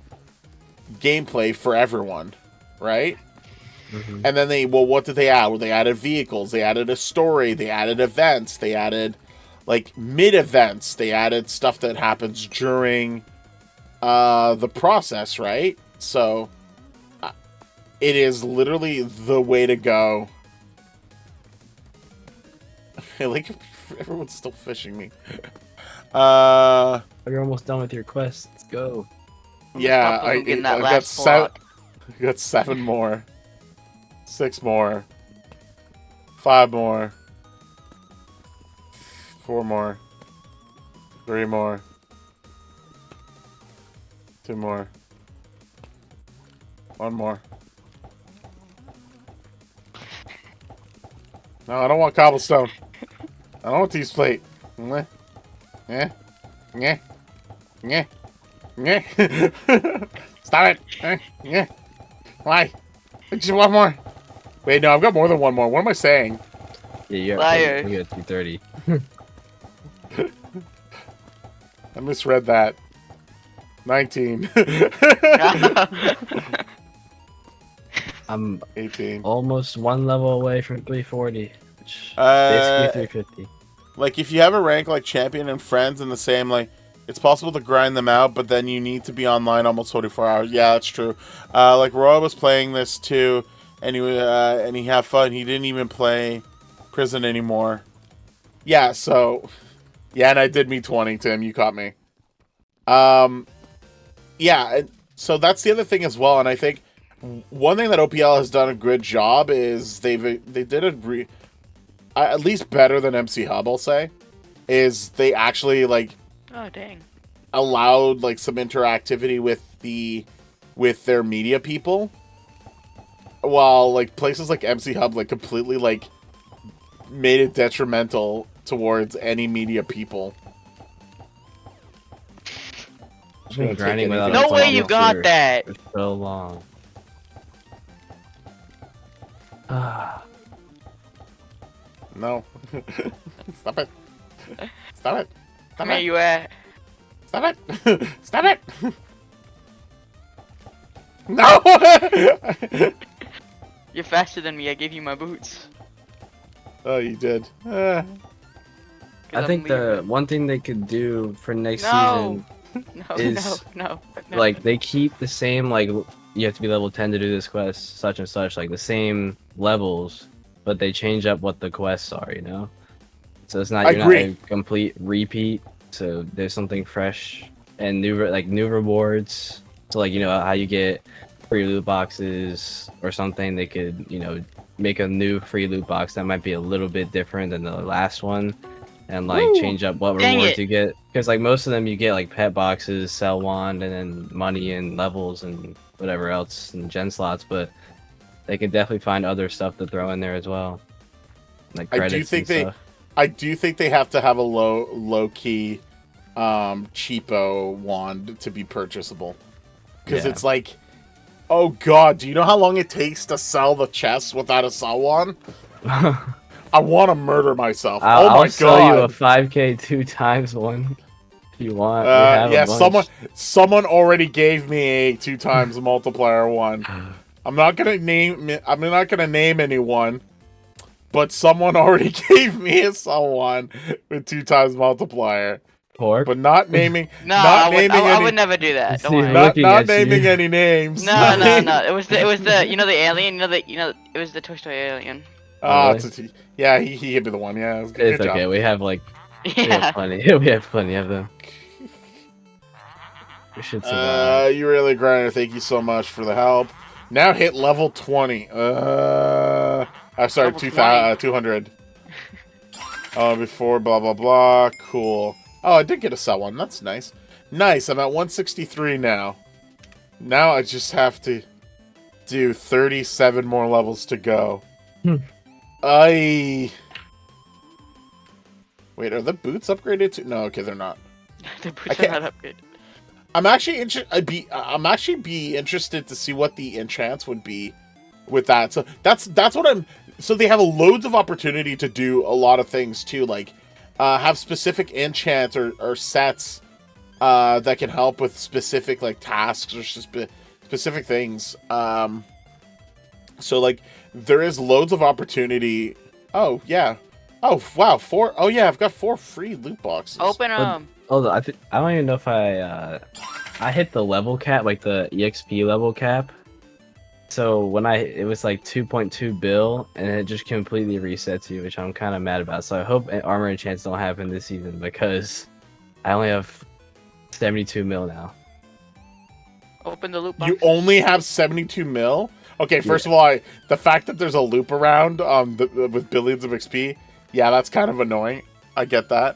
gameplay for everyone, right? And then what did they add? Well, they added vehicles, they added a story, they added events, they added, like, mid-events, they added stuff that happens during the process, right? So it is literally the way to go. Like, everyone's still fishing me. You're almost done with your quest. Let's go. Yeah, I got 7 more. 6 more. 5 more. 4 more. 3 more. 2 more. 1 more. No, I don't want cobblestone. I don't want these plate. Nyeh. Nyeh. Nyeh. Nyeh. Stop it. Yeah. Why? Just one more. Wait, no, I've got more than one more. What am I saying? Yeah, you're Liar. at 230. I misread that. 19. I'm 18. almost one level away from 340, which Uh, basically 350. Like, if you have a rank like Champion and Friends in the same, like, it's possible to grind them out, but then you need to be online almost 24 hours. Yeah, that's true. Like, Roy was playing this, too, and he had fun. He didn't even play Prison anymore. Yeah, so... Yeah, and I did meet 20, Tim. You caught me. Yeah, so that's the other thing as well, and I think one thing that OPL has done a good job is they did at least better than MC Hub, I'll say, is they actually, like, Oh dang. allowed, like, some interactivity with their media people, while, like, places like MC Hub, like, completely, like, made it detrimental towards any media people. I've been grinding without No a way phone you got for that. so long. No. Stop it. Stop it. Stop Where it. you at? Stop it. Stop it. No. You're faster than me. I gave you my boots. Oh, you did. 'Cause I I'm think the leaving. one thing they could do for next No. season, No, is, no. like, they keep the same, like, you have to be level 10 to do this quest, such and such, like, the same levels, but they change up what the quests are, you know? So it's not, I you're agree. not a complete repeat, so there's something fresh, and new rewards, so, like, you know, how you get free loot boxes or something, they could, you know, make a new free loot box that might be a little bit different than the last one, and, like, Woo. change up what Dang rewards it. you get, because, like, most of them you get, like, pet boxes, sell wand, and then money and levels and whatever else, and gen slots, but they can definitely find other stuff to throw in there as well, like I credits do think and stuff. I do think they have to have a low key, cheapo wand to be purchasable, because Yeah. it's like, oh god, do you know how long it takes to sell the chest without a sell wand? I want to murder myself. Oh my I'll sell god! you a 5k 2x one if you want. We have Yeah, a bunch. someone already gave me a 2 times multiplier one. I'm not gonna name anyone, but someone already gave me a someone with 2 times multiplier. Pork. But not naming, No, not I naming would never do that. See, Don't worry. look- looking not at naming you. any names. No, no. It was the you know the alien. It was the Toy Story alien. Ah, Really? yeah, he hit me the one. Yeah, it was good, It's good okay. job. We have like Yeah. plenty. We have plenty of them. We should survive. You really grinder. Thank you so much for the help. Now hit level 20. I'm sorry, Level 200. Before blah blah blah. Cool. Oh, I did get a sell one. That's nice. Nice. I'm at 163 now. Now I just have to do 37 more levels to go. Wait, are the boots upgraded too? No, okay, they're not. The boots are not upgraded. I'm actually be interested to see what the enchants would be with that. So that's what I'm. So they have loads of opportunity to do a lot of things too, like have specific enchants or sets that can help with specific like tasks or specific things. So like there is loads of opportunity. Oh yeah. Oh wow, 4. Oh yeah, I've got 4 free loot boxes. Open them. Hold on, I don't even know if I hit the level cap, like the EXP level cap. So when it was like 2.2 bill, and it just completely resets you, which I'm kind of mad about. So I hope armor enchants don't happen this season, because I only have 72 mil now. Open the loot box. You only have 72 mil? Okay, first of all, the fact that there's a loop around with billions of XP, yeah, that's kind of annoying. I get that.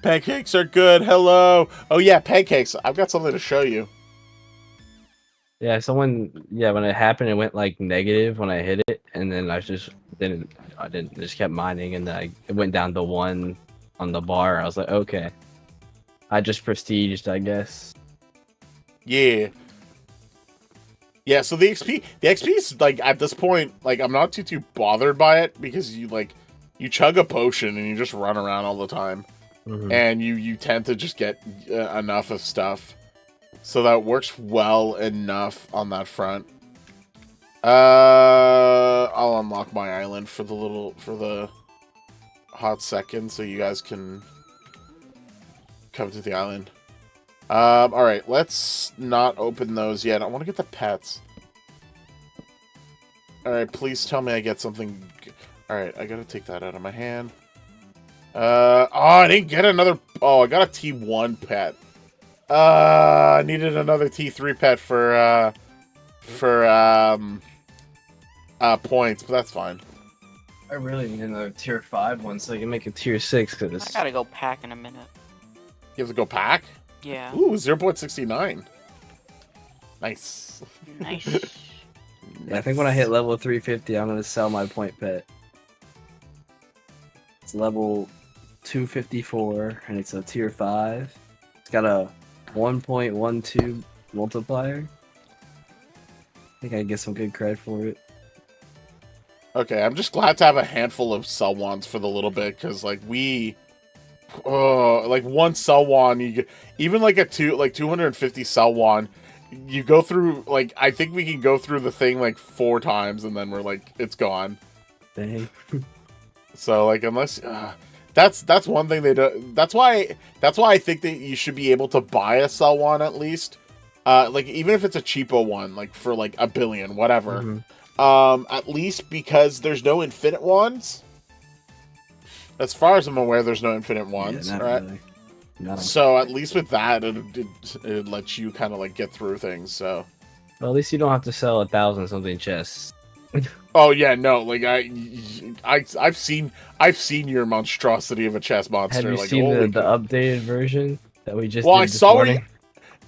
Pancakes are good. Hello. Oh yeah, pancakes. I've got something to show you. Yeah, when it happened, it went like negative when I hit it, and then I just just kept mining, and then it went down to 1 on the bar. I was like, okay. I just prestiged, I guess. Yeah. Yeah, so the XP is, like, at this point, like, I'm not too bothered by it, because you chug a potion and you just run around all the time. Mm-hmm. And you tend to just get enough of stuff. So that works well enough on that front. I'll unlock my island for the hot second, so you guys can come to the island. Alright, let's not open those yet. I want to get the pets. Alright, please tell me I get something. Alright, I gotta take that out of my hand. Oh, I didn't get another. Oh, I got a T1 pet. I needed another T3 pet for points, but that's fine. I really need another tier 5 one so I can make a tier 6 because I gotta go pack in a minute. You have to go pack? Yeah. Ooh, 0.69. Nice. Nice. Yeah, I think when I hit level 350, I'm gonna sell my point pet. It's level 254 and it's a tier 5. It's got a 1.12 multiplier. I think I get some good cred for it. Okay, I'm just glad to have a handful of Selwans for the little bit, because like like one Selwan, you get even like 250 Selwan. You go through, like, I think we can go through the thing like 4 times and then we're like, it's gone. Dang. So like, unless that's one thing they do. That's why I think that you should be able to buy a Selwan at least. Like, even if it's a cheapo one, like for like $1 billion, whatever. Mm-hmm. At least because there's no infinite ones. As far as I'm aware, there's no infinite ones, yeah, right? Really. No. So at least with that, it lets you kind of like get through things. So. Well, at least you don't have to sell 1,000 something chests. Oh yeah, no, like I've seen your monstrosity of a chest monster. Have you like, seen the updated version that we just? Well, did this morning?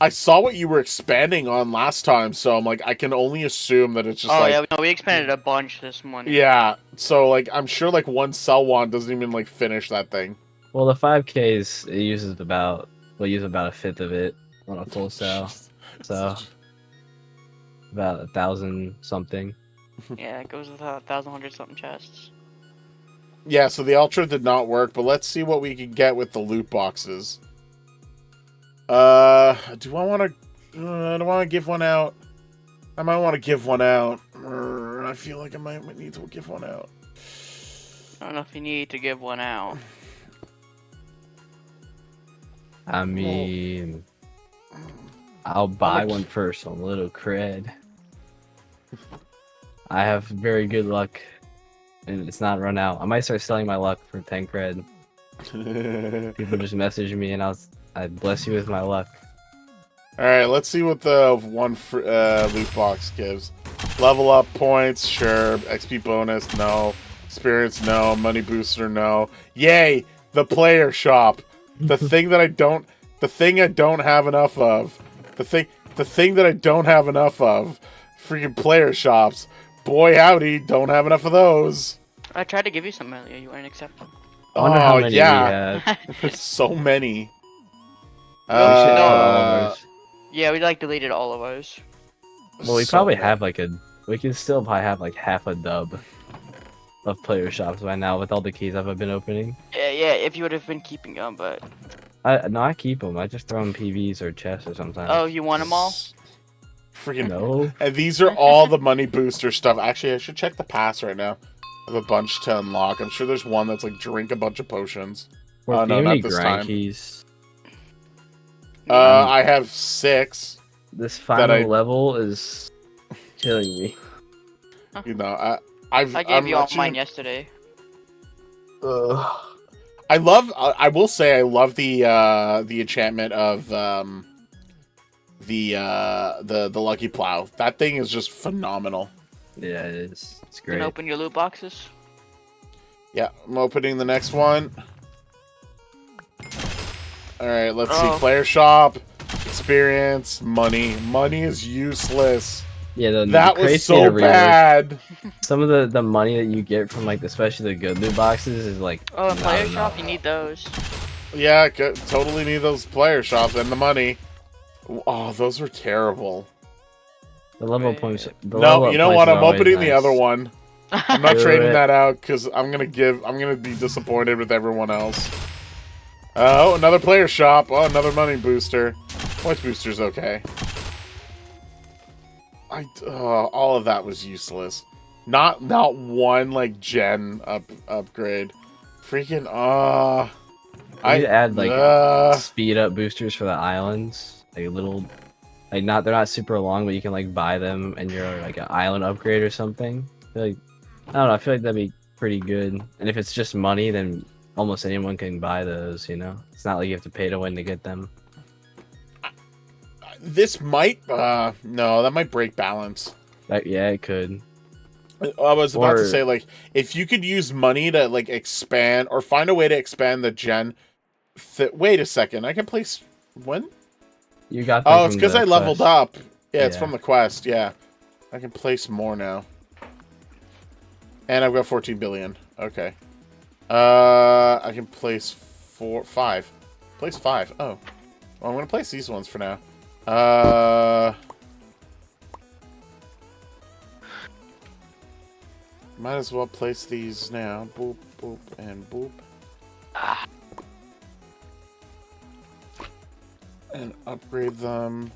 I saw what you were expanding on last time, so I'm like, I can only assume that it's just Oh like... yeah, no, we expanded a bunch this morning. Yeah, so like, I'm sure like one Selwan doesn't even like finish that thing. Well, the 5Ks, it uses about, we'll use about 1/5 of it on a full cell. So, about 1,000 something. Yeah, it goes with 1,100 something chests. Yeah, so the Ultra did not work, but let's see what we can get with the loot boxes. Do I want to give one out? I might want to give one out. I feel like I might need to give one out. I don't know if you need to give one out. I mean, I'll buy one first on little cred. I have very good luck, and it's not run out. I might start selling my luck for 10 cred. People just message me, and I bless you with my luck. Alright, let's see what the one loot box gives. Level up points, sure. XP bonus, no. Experience, no. Money booster, no. Yay! The player shop. The thing that I don't have enough of. The thing that I don't have enough of. Freaking player shops. Boy howdy, don't have enough of those. I tried to give you some earlier, you wouldn't accept them. I wonder how many we have. There's so many. Yeah, we like deleted all of ours. Well, we probably have like we can still probably have like half a dub of player shops by now with all the keys I've been opening. Yeah, if you would have been keeping them, but... I keep them. I just throw them PVs or chests or something. Oh, you want them all? Freaking no. And these are all the money booster stuff. Actually, I should check the pass right now. I have a bunch to unlock. I'm sure there's one that's like drink a bunch of potions. Oh, no, not this grind time. Keys. I have 6. This final level is killing me. You know, I gave you all mine yesterday. I will say I love the enchantment of the Lucky Plow. That thing is just phenomenal. Yeah, it is. It's great. You can open your loot boxes. Yeah, I'm opening the next one. Alright, let's see. Player shop, experience, money. Money is useless. Yeah, that was so bad. Some of the money that you get from like especially the good loot boxes is like. Oh, and player shop, you need those. Yeah, totally need those player shops and the money. Oh, those were terrible. The level points. The No, level you up know points what? are I'm always opening the nice. other one. I'm not Do trading it. that out because I'm gonna be disappointed with everyone else. Oh, another player shop. Oh, another money booster. Points booster's okay. All of that was useless. Not one like gen upgrade. Freaking We need to add like uh, speed up boosters for the islands, like little, like they're not super long, but you can like buy them and you're like an island upgrade or something. I feel like, I don't know. I feel like that'd be pretty good. And if it's just money, then almost anyone can buy those. You know, it's not like you have to pay to win to get them. this might no, that might break balance. Yeah, it could. I was about to Or say, like, if you could use money to like expand or find a way to expand the gen. Wait a second, I can place when? you got them Oh, it's from because the I leveled quest. up. Yeah, it's Yeah. from the quest. Yeah, I can place more now, and I've got 14 billion. Okay. I can place 5. Place 5. Oh, well, I'm gonna place these ones for now. Might as well place these now. Boop, boop, and boop. And upgrade them.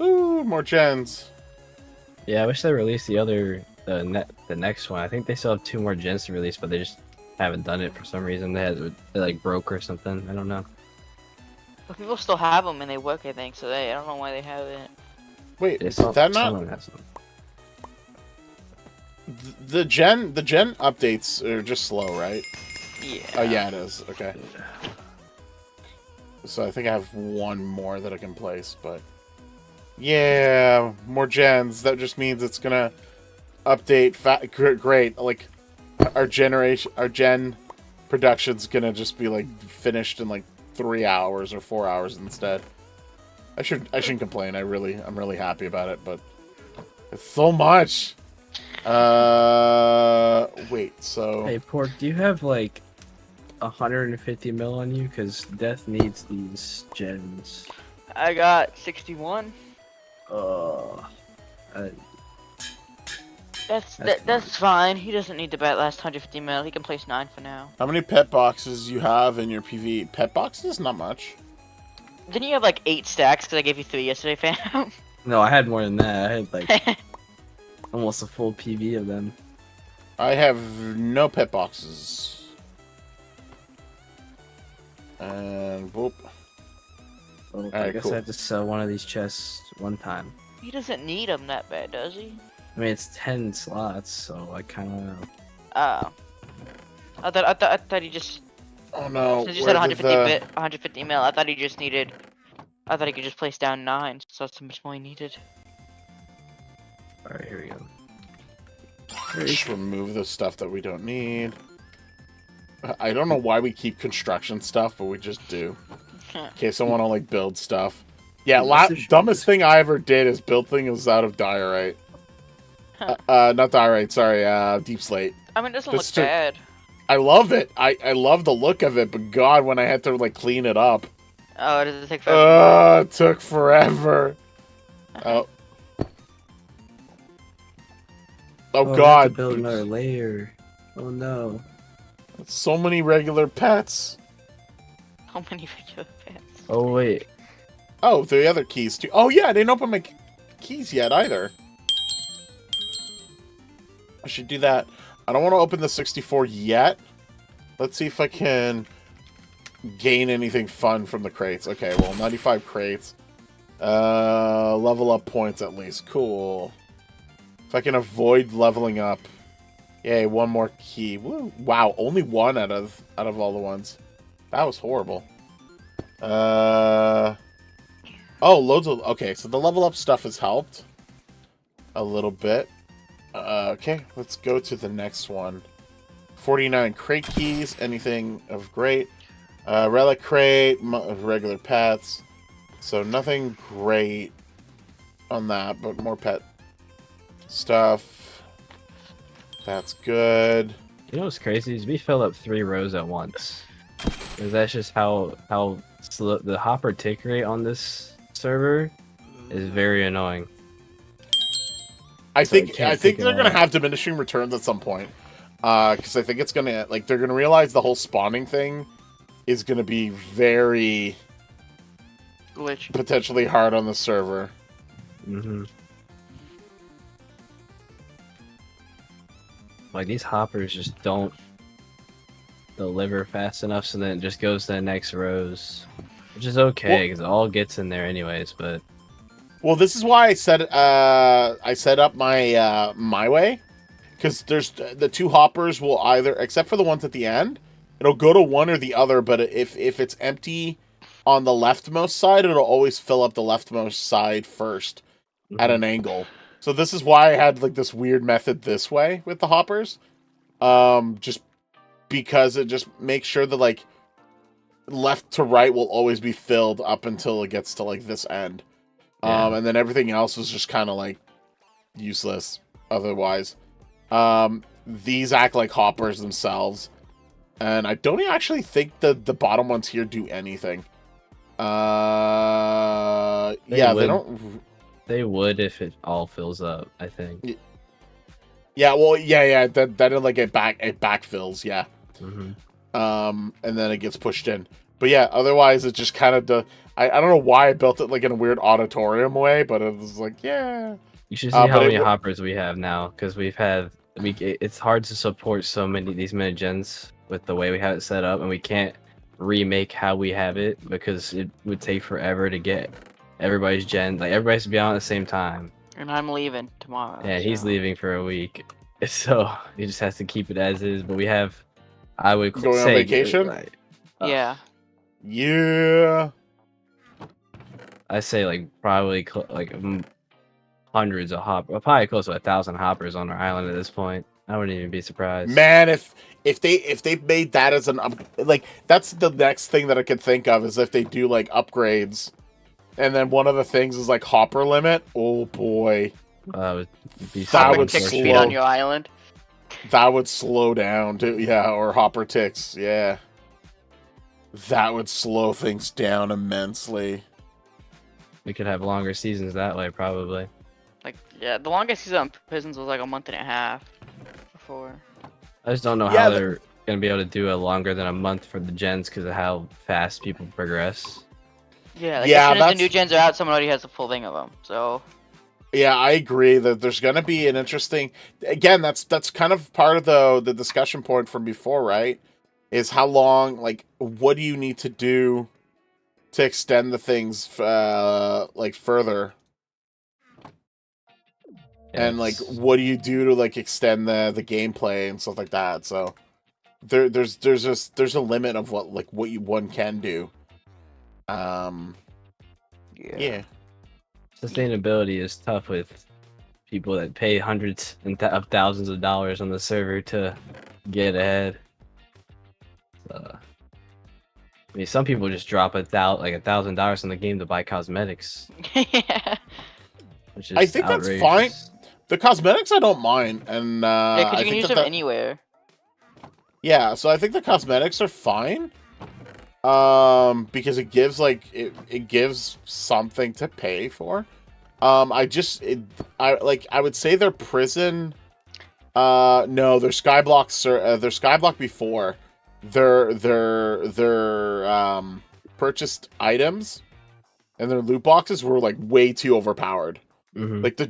Ooh, more gens. Yeah, I wish they released the next one. I think they still have 2 more gens to release, but they just haven't done it for some reason. They like broke or something. I don't know. But people still have them and they work, I think. So I don't know why they haven't. Wait, Yeah, is that not someone has them. the gen updates are just slow, right? Yeah. Oh yeah, it is. Okay. So I think I have one more that I can place, but yeah, more gens. That just means it's gonna update. Great. Like our gen production's gonna just be like finished in like 3 hours or 4 hours instead. I shouldn't complain. I'm really happy about it, but it's so much. Wait. So Hey, Pork, do you have like 150 mil on you? Because Death needs these gens. I got 61. That's fine. He doesn't need to bet last 150 mil. He can place 9 for now. how many pet boxes you have in your PV? Pet boxes? Not much. Didn't you have like 8 stacks? Because I gave you 3 yesterday, fam. No, I had more than that. I had like almost a full PV of them. I have no pet boxes. And whoop. Well, I Alright, guess cool. I have to sell one of these chests one time. He doesn't need them that bad, does he? I mean, it's 10 slots, so I kind of. Oh. I thought he just. Oh no. Since you said 150 mil, I thought he just needed. I thought he could just place down 9, so that's how much more he needed. Alright, here we go. Just remove the stuff that we don't need. I don't know why we keep construction stuff, but we just do. In case I want to like build stuff. Yeah, dumbest thing I ever did is build things out of diorite. Not diorite, sorry, deep slate. I mean, it doesn't Just look bad. I love it. I love the look of it, but God, when I had to like clean it up, Oh, does it take forever? it took forever. Oh. Oh I have God. to build another layer. Oh no. So many regular pets. How many regular pets? Oh wait. Oh, the other keys too. Oh yeah, I didn't open my keys yet either. I should do that. I don't want to open the 64 yet. Let's see if I can gain anything fun from the crates. Okay, well, 95 crates. Level up points at least. Cool. If I can avoid leveling up. Yay, one more key. Woo. Wow, only one out of all the ones. That was horrible. Oh, loads of... Okay, so the level up stuff has helped. A little bit. Okay, let's go to the next one. 49 crate keys, anything of great. Relic crate, regular pets. So nothing great on that, but more pet stuff. That's good. You know what's crazy is we fill up 3 rows at once. Because that's just how slow the hopper tick rate on this server is very annoying. I So it think can't pick it they're gonna up. have diminishing returns at some point. Because I think it's gonna like they're gonna realize the whole spawning thing is gonna be very Glitch. potentially hard on the server. Mm-hmm. Like these hoppers just don't deliver fast enough, so then it just goes to the next rows, which is okay because it all gets in there anyways. But Well, this is why I set up my my way, because there's the 2 hoppers will either, except for the ones at the end, it'll go to one or the other. But if it's empty on the leftmost side, it'll always fill up the leftmost side first at an angle. So this is why I had like this weird method this way with the hoppers, just because it just makes sure that like left to right will always be filled up until it gets to like this end. Yeah. And then everything else is just kind of like useless otherwise. These act like hoppers themselves, and I don't actually think the bottom ones here do anything. Yeah, they don't. They would if it all fills up, I think. Yeah, well, yeah. That like it backfills, yeah. Mm-hmm. And then it gets pushed in. But yeah, otherwise it just kind of I don't know why I built it like in a weird auditorium way, but it was like, yeah. You should see how many hoppers we have now, because it's hard to support so many these many gens with the way we have it set up, and we can't remake how we have it because it would take forever to get everybody's gen. Like everybody has to be on at the same time. And I'm leaving tomorrow. Yeah, he's so- leaving for a week, so he just has to keep it as is. But we have, I would Going on say, vacation? like, Yeah. Yeah. I say like probably hundreds of probably close to 1,000 hoppers on our island at this point. I wouldn't even be surprised. Man, if they made that as an like that's the next thing that I could think of is if they do like upgrades, and then one of the things is like hopper limit. Oh boy, would be That so would tick unfortunate. speed on your island. that would slow down too. Yeah, or hopper ticks. Yeah, that would slow things down immensely. We could have longer seasons that way, probably. Like, yeah, the longest season on Prisons was like a month and a half before. I just don't know Yeah, how they're gonna be able to do it longer than a month for the gens because of how fast people progress. Yeah, like Yeah, as soon as the that's- new gens are out, someone already has a full thing of them. So Yeah, I agree that there's gonna be an interesting. Again, that's kind of part of the discussion point from before, right? Is how long, like, what do you need to do to extend the things, like further, and like, It's- what do you do to like extend the gameplay and stuff like that? So there's a limit of what one can do. Yeah. Sustainability is tough with people that pay hundreds of thousands of dollars on the server to get ahead. I mean, some people just drop $1,000 in the game to buy cosmetics, yeah, which is I think that's outrageous. fine. The cosmetics I don't mind, and because I you can think use that them anywhere. yeah, so I think the cosmetics are fine. Because it gives it gives something to pay for. I would say their prison. No, their skyblock. Their skyblock before their purchased items and their loot boxes were like way too overpowered. Mhm. Like the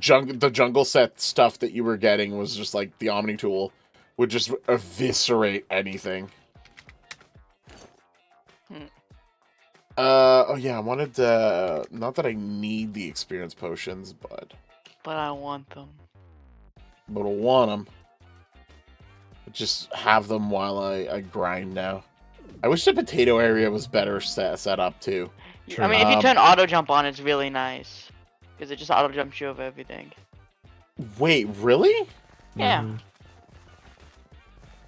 jungle set stuff that you were getting was just like the Omni tool would just eviscerate anything. Oh yeah, I wanted to, not that I need the experience potions, but I want them. I want them. Just have them while I grind now. I wish the potato area was better set up too. I mean, if you Um, turn auto jump on, it's really nice because it just auto jumps you over everything. Wait, really? Yeah. Mhm.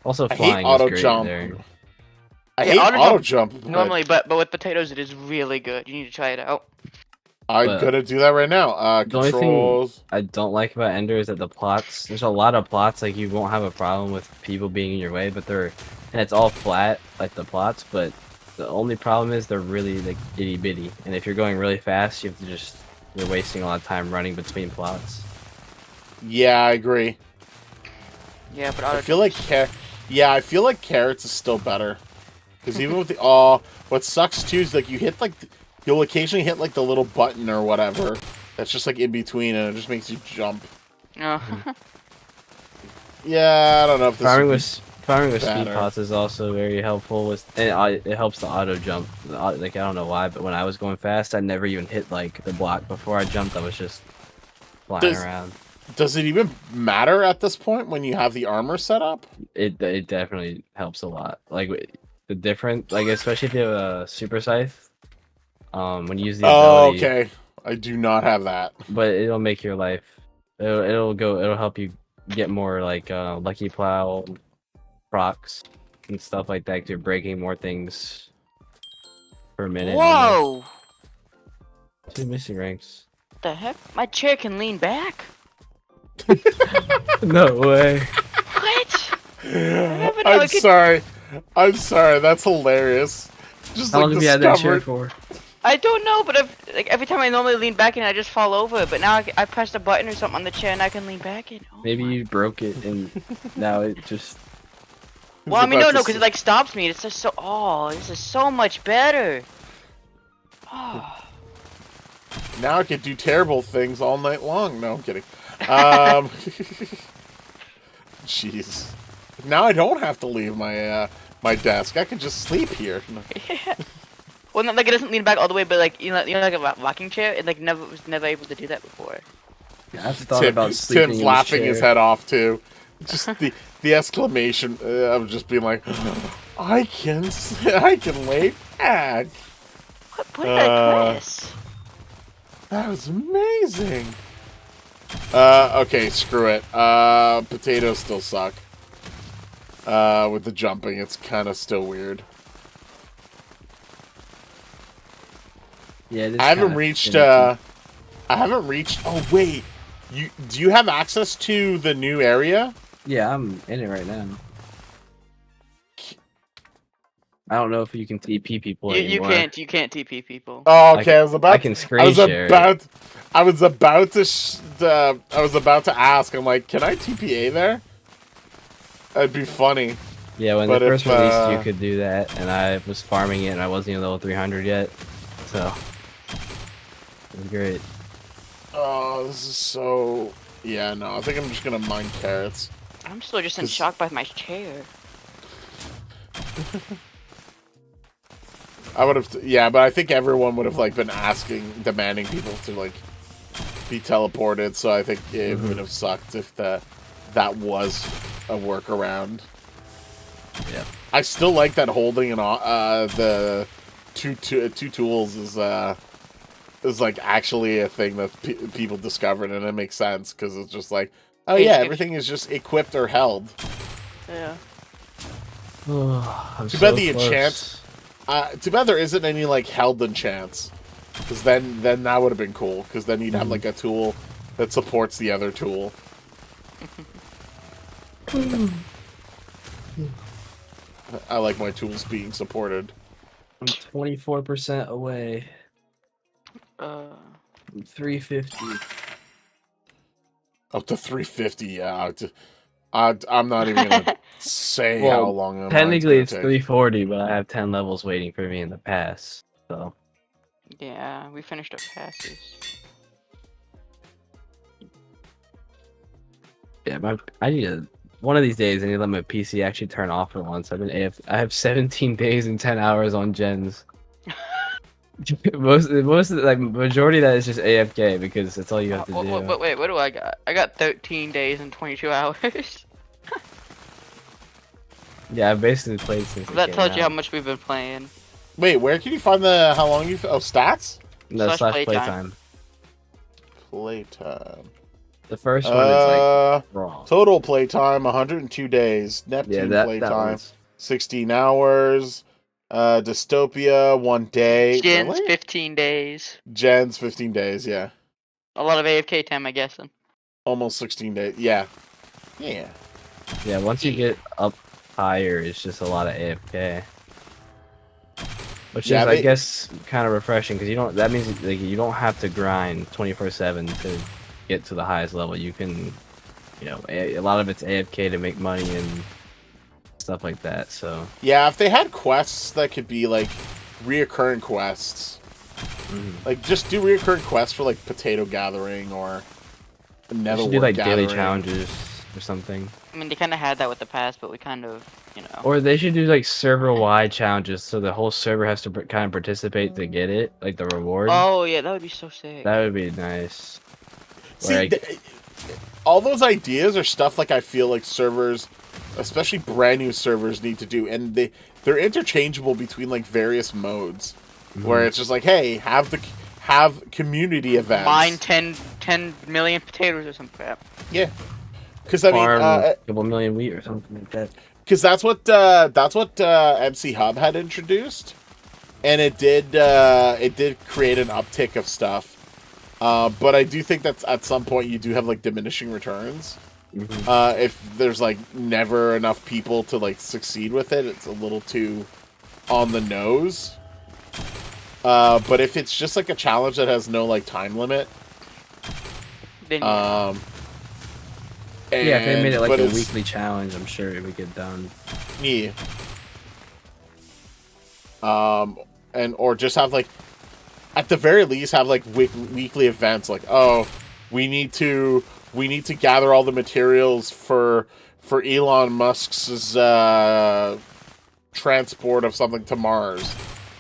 Also, I hate flying auto is great jump. there. I Yeah, hate auto auto jump. Normally, but with potatoes, it is really good. You need to try it out. I'm But gonna do that right now. the only thing Controls. I don't like about Ender is that the plots. There's a lot of plots like you won't have a problem with people being in your way, but and it's all flat like the plots. But the only problem is they're really like itty bitty, and if you're going really fast, you're wasting a lot of time running between plots. Yeah, I agree. Yeah, but I feel like I feel like carrots is still better. Because even with the what sucks too is like you hit like you'll occasionally hit like the little button or whatever that's just like in between and it just makes you jump. No. Yeah, I don't know if this Farming with speed better. pots is also very helpful. It helps the auto jump. Like I don't know why, but when I was going fast, I never even hit like the block before I jumped. I was just flying around. Does it even matter at this point when you have the armor set up? It definitely helps a lot. Like the different, like especially if you have a super scythe. When you use the ability. Okay. I do not have that. But it'll make your life. It'll help you get more like lucky plow procs and stuff like that. 'Cause you're breaking more things per minute. Whoa! 2 missing ranks. What the heck? My chair can lean back? No way. What? I'm sorry. I'm sorry. That's hilarious. Just How like long have you had that chair discovered. for? I don't know, but like every time I normally lean back and I just fall over, but now I pressed a button or something on the chair and I can lean back in. Oh Maybe my. you broke it and now it just. Well, I mean, About no, to because it like stops me. It's just so. Oh, this is so much better. Oh. Now I can do terrible things all night long. No, I'm kidding. Jeez. Now I don't have to leave my my desk. I can just sleep here. Yeah. Well, not like it doesn't lean back all the way, but like like a rocking chair. It like was never able to do that before. Yeah, I've thought about sleeping Tim's in laughing this his chair. head off too. Just the exclamation of just being like, I can lay back. What did I press? That was amazing. Okay, screw it. Potatoes still suck. With the jumping, it's kind of still weird. Yeah, it is I haven't kinda reached. finicky. I haven't reached. Oh wait, do you have access to the new area? Yeah, I'm in it right now. I don't know if you can TP people You anymore. you can't TP people. Oh, okay. I can screen share it. I was about to ask. I'm like, can I TPA there? That'd be funny. Yeah, when But they first if, released, you could do that, and I was farming it, and I wasn't even level 300 yet, so it was great. Oh, this is so. Yeah, no. I think I'm just gonna mine carrots. I'm still just in shock by my chair. I would have, yeah, but I think everyone would have like been demanding people to like be teleported. So I think it would have sucked if that was a workaround. Yeah, I still like that holding the two tools is like actually a thing that people discovered, and it makes sense because it's just like, oh yeah, everything is just equipped or held. Yeah. I'm Too bad so the close. enchant. Too bad there isn't any like held enchants, because then that would have been cool. Because then you'd have like a tool that supports the other tool. I like my tools being supported. I'm 24% away. I'm 350. Up to 350, yeah. I'm not even gonna say how long. Technically, it's take. 340, but I have 10 levels waiting for me in the pass. So Yeah, we finished our passes. yeah, I need to. One of these days, I need to let my PC actually turn off for once. I have 17 days and 10 hours on gens. most like majority of that is just AFK because that's all you have to do. Wait, what do I got? I got 13 days and 22 hours. Yeah, I've basically played since. That tells you how much we've been playing. Wait, where can you find how long you? Oh, stats. No, / slash playtime. Playtime. The first one is like wrong. Total playtime 102 days. Neptune Yeah, that playtime one's 16 hours. Dystopia 1 day. Gens Really? 15 days. Gens 15 days. Yeah. A lot of AFK time, I guess. Almost 16 days. Yeah. Yeah. Yeah, once you get up higher, it's just a lot of AFK. Which Yeah, is, I guess, kind of refreshing because you don't. That means like you don't have to grind 24/7 to get to the highest level. You can, you know, a lot of it's AFK to make money and stuff like that. So Yeah, if they had quests that could be like reoccurring quests, like just do reoccurring quests for like potato gathering or they should netherwort do like gathering. daily challenges or something. I mean, they kind of had that with the past, but we kind of, you know. Or they should do like server-wide challenges, so the whole server has to kind of participate to get it, like the reward. Oh yeah, that would be so sick. That would be nice. See, all those ideas are stuff like I feel like servers, especially brand new servers, need to do, and they're interchangeable between like various modes, where it's just like, hey, have community events. Mine 10 million potatoes or some crap. Yeah, because I mean, a couple million wheat or something like that. Because that's what MC Hub had introduced, and it did create an uptick of stuff. But I do think that at some point you do have like diminishing returns. If there's like never enough people to like succeed with it, it's a little too on the nose. But if it's just like a challenge that has no like time limit, Then yeah, if they made it like a weekly challenge, I'm sure it would get done. Yeah. Or just have like, at the very least, have like weekly events. Like, oh, we need to gather all the materials for Elon Musk's transport of something to Mars.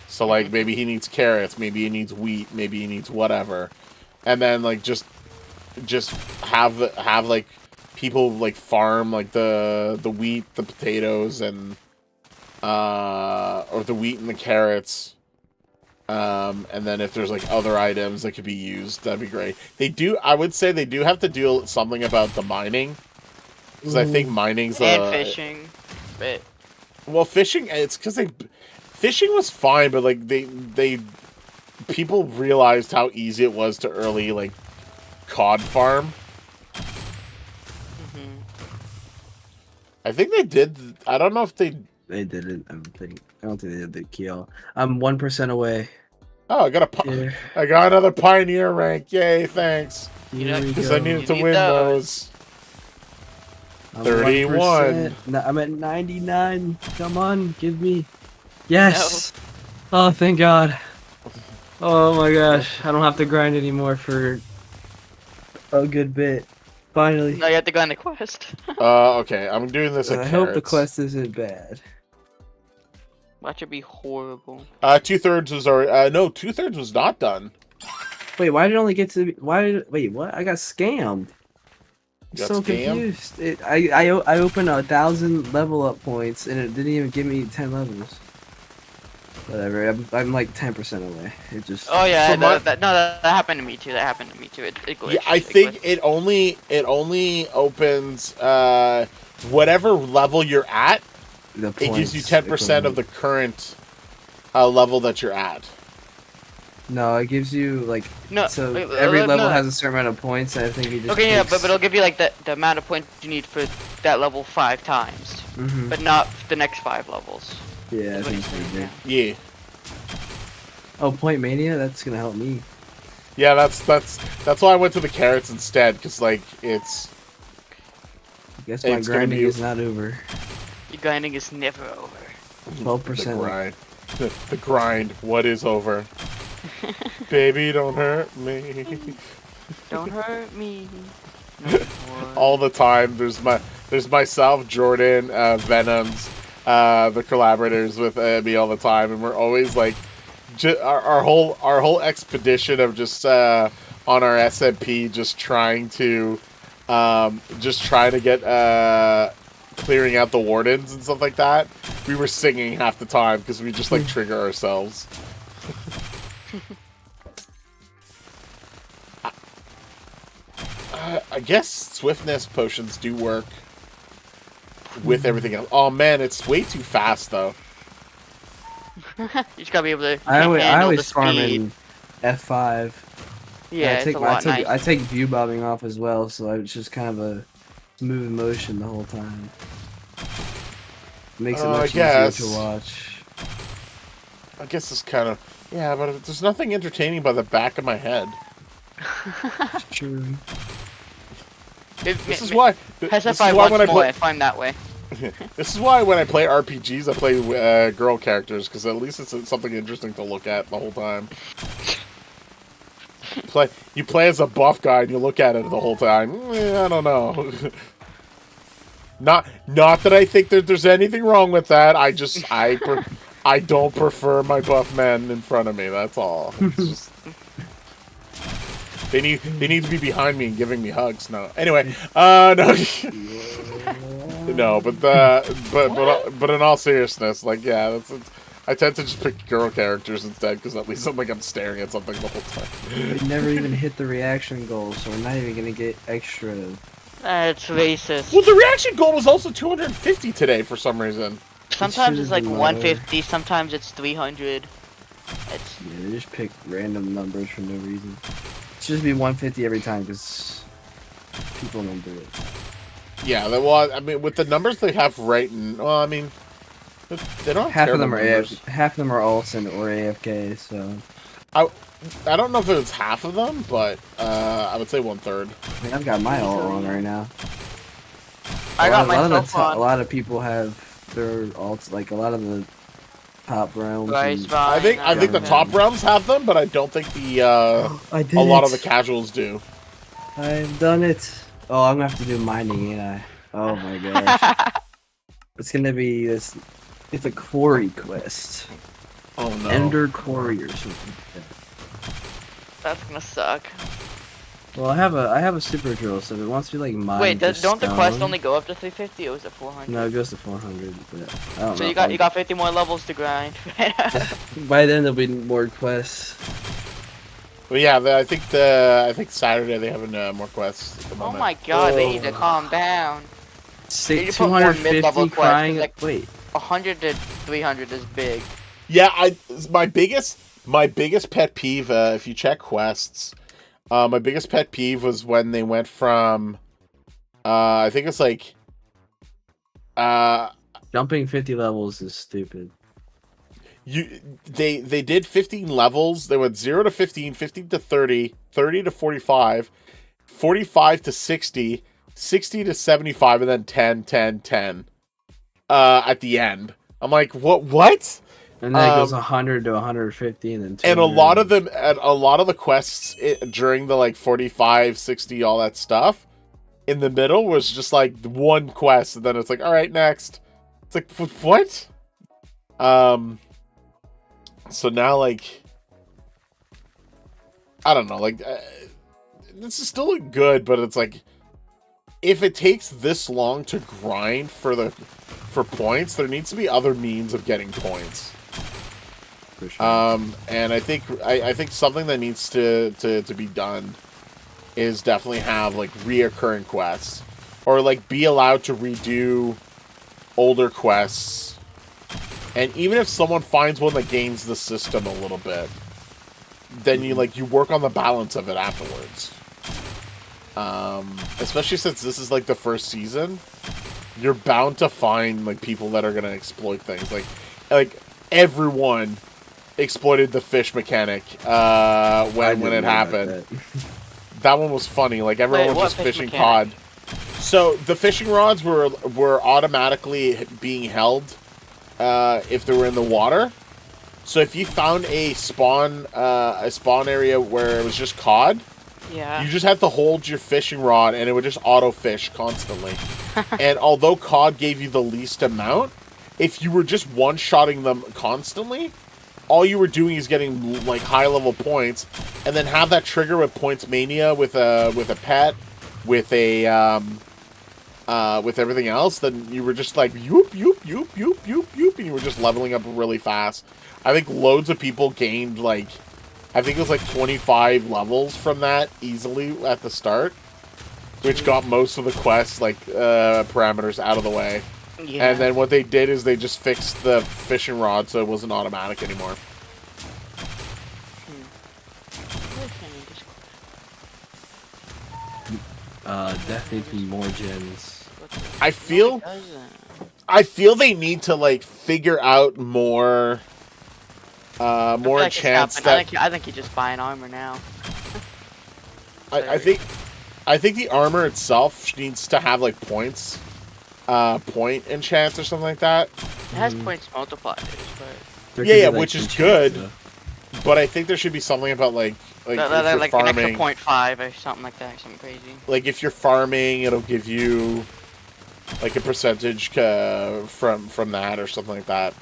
So like maybe he needs carrots, maybe he needs wheat, maybe he needs whatever, and then like just have like people like farm like the wheat, the potatoes, and or the wheat and the carrots. And then if there's like other items that could be used, that'd be great. I would say they do have to do something about the mining, because I think mining's and fishing, but well, fishing, it's because fishing was fine, but like people realized how easy it was to early like cod farm. I think they did. I don't know if they did it. I don't think they did the kill. I'm 1% away. Oh, I got another pioneer rank. Yay! Thanks. Because I needed to win those. 31. No, I'm at 99. Come on, give me. Yes. No. Oh, thank God. Oh my gosh, I don't have to grind anymore for a good bit. Finally. No, you have to go on the quest. Okay, I'm doing this. I hope the quest isn't bad. Watch it be horrible. 2/3 was already. No, 2/3 was not done. Wait, why did it only get to? Wait, what? I got scammed. I'm so confused. I opened 1,000 level up points and it didn't even give me 10 levels. Whatever. I'm like 10% away. It just. Oh yeah, that happened to me too. That happened to me too. It glitched. Yeah, I think it only opens whatever level you're at. It gives you 10% of the current level that you're at. No, it gives you like every level has a certain amount of points. And I think it just yeah, but it'll give you like the amount of points you need for that level 5 times, but not the next 5 levels. Yeah, I think it's pretty good. Yeah. Oh, Point Mania, that's gonna help me. Yeah, that's why I went to the carrots instead, because like it's. I guess my grinding is not over. Your grinding is never over. 12%. The grind. The grind. What is over? Baby, don't hurt me. Don't hurt me. No all the time. There's myself, Jordan, Venoms, the collaborators with me all the time, and we're always like, our whole expedition of just on our SMP, just trying to get clearing out the wardens and stuff like that. We were singing half the time because we just like trigger ourselves. I guess swiftness potions do work with everything else. Oh man, it's way too fast though. You just gotta be able to I handle always the farm speed. in F5. Yeah, it's a lot nicer. I take view bobbing off as well, so it's just kind of a smooth motion the whole time. Makes it much easier to watch. I guess it's kind of but there's nothing entertaining by the back of my head. It's true. This is why. This is why when I find that way. This is why when I play RPGs, I play girl characters because at least it's something interesting to look at the whole time. You play as a buff guy and you look at it the whole time. I don't know. Not that I think that there's anything wrong with that. I don't prefer my buff men in front of me. That's all. It's just, they need to be behind me and giving me hugs. No. Anyway, no. No, but in all seriousness, like I tend to just pick girl characters instead because at least I'm staring at something the whole time. We never even hit the reaction goal, so we're not even gonna get extra. That's racist. Well, the reaction goal was also 250 today for some reason. Sometimes it's like 150, sometimes it's 300. Yeah, they just pick random numbers for no reason. It should just be 150 every time because people don't do it. Yeah, well, I mean, with the numbers they have right in, well, I mean, they don't have half of them are numbers. half of them are Olsen or AFK. So I don't know if it was half of them, but I would say 1/3. I mean, I've got my ult on right now. I got myself on. A lot of people have their ults, like a lot of the top realms. I think the top realms have them, but I don't think a lot of the casuals do. I've done it. Oh, I'm gonna have to do mining, ain't I? Oh my gosh. It's gonna be this. It's a quarry quest. Oh no. Ender quarry or something. That's gonna suck. Well, I have a super drill, so if it wants to be like mine. Wait, don't the quest only go up to 350 or is it 400? No, it goes to 400. But I don't know. So you got 50 more levels to grind. By then there'll be more quests. Well, yeah, I think Saturday they have more quests. At the Oh moment. my god, they need to calm down. 250 crying. Like, wait, 100 to 300 is big. Yeah, my biggest pet peeve, if you check quests, my biggest pet peeve was when they went from, I think it's like, jumping 50 levels is stupid. They did 15 levels. They went 0 to 15, 15 to 30, 30 to 45, 45 to 60, 60 to 75, and then 10, 10, 10. At the end, I'm like, what? And then it goes 100 to 150, and then 200. And a lot of them, at a lot of the quests during the like 45, 60, all that stuff, in the middle was just like one quest, and then it's like, all right, next. It's like, what? So now, like, I don't know, like, this is still good, but it's like, if it takes this long to grind for points, there needs to be other means of getting points. For sure. And I think something that needs to be done is definitely have like reoccurring quests, or like be allowed to redo older quests. And even if someone finds one that gains the system a little bit, then you work on the balance of it afterwards. Especially since this is like the first season, you're bound to find like people that are gonna exploit things. Like everyone exploited the fish mechanic when it happened. That one was funny. Like everyone was just fishing cod. So the fishing rods were automatically being held if they were in the water. So if you found a spawn area where it was just cod, yeah, you just had to hold your fishing rod and it would just auto fish constantly. And although cod gave you the least amount, if you were just one-shotting them constantly, all you were doing is getting like high-level points, and then have that trigger with Points Mania with a pet, with everything else. Then you were just like yoop yoop yoop yoop yoop yoop, and you were just leveling up really fast. I think loads of people gained like, I think it was like 25 levels from that easily at the start, which got most of the quests like parameters out of the way. Yeah. And then what they did is they just fixed the fishing rod so it wasn't automatic anymore. Definitely more gens. I feel they need to like figure out more more like chance that I think you're just buying armor now. I think the armor itself needs to have like points, point enchants or something like that. It has points multipliers, but Yeah, which is good. But I think there should be something about like if you're like farming, an extra 0.5 or something like that, something crazy. Like if you're farming, it'll give you like a percentage from that or something like that.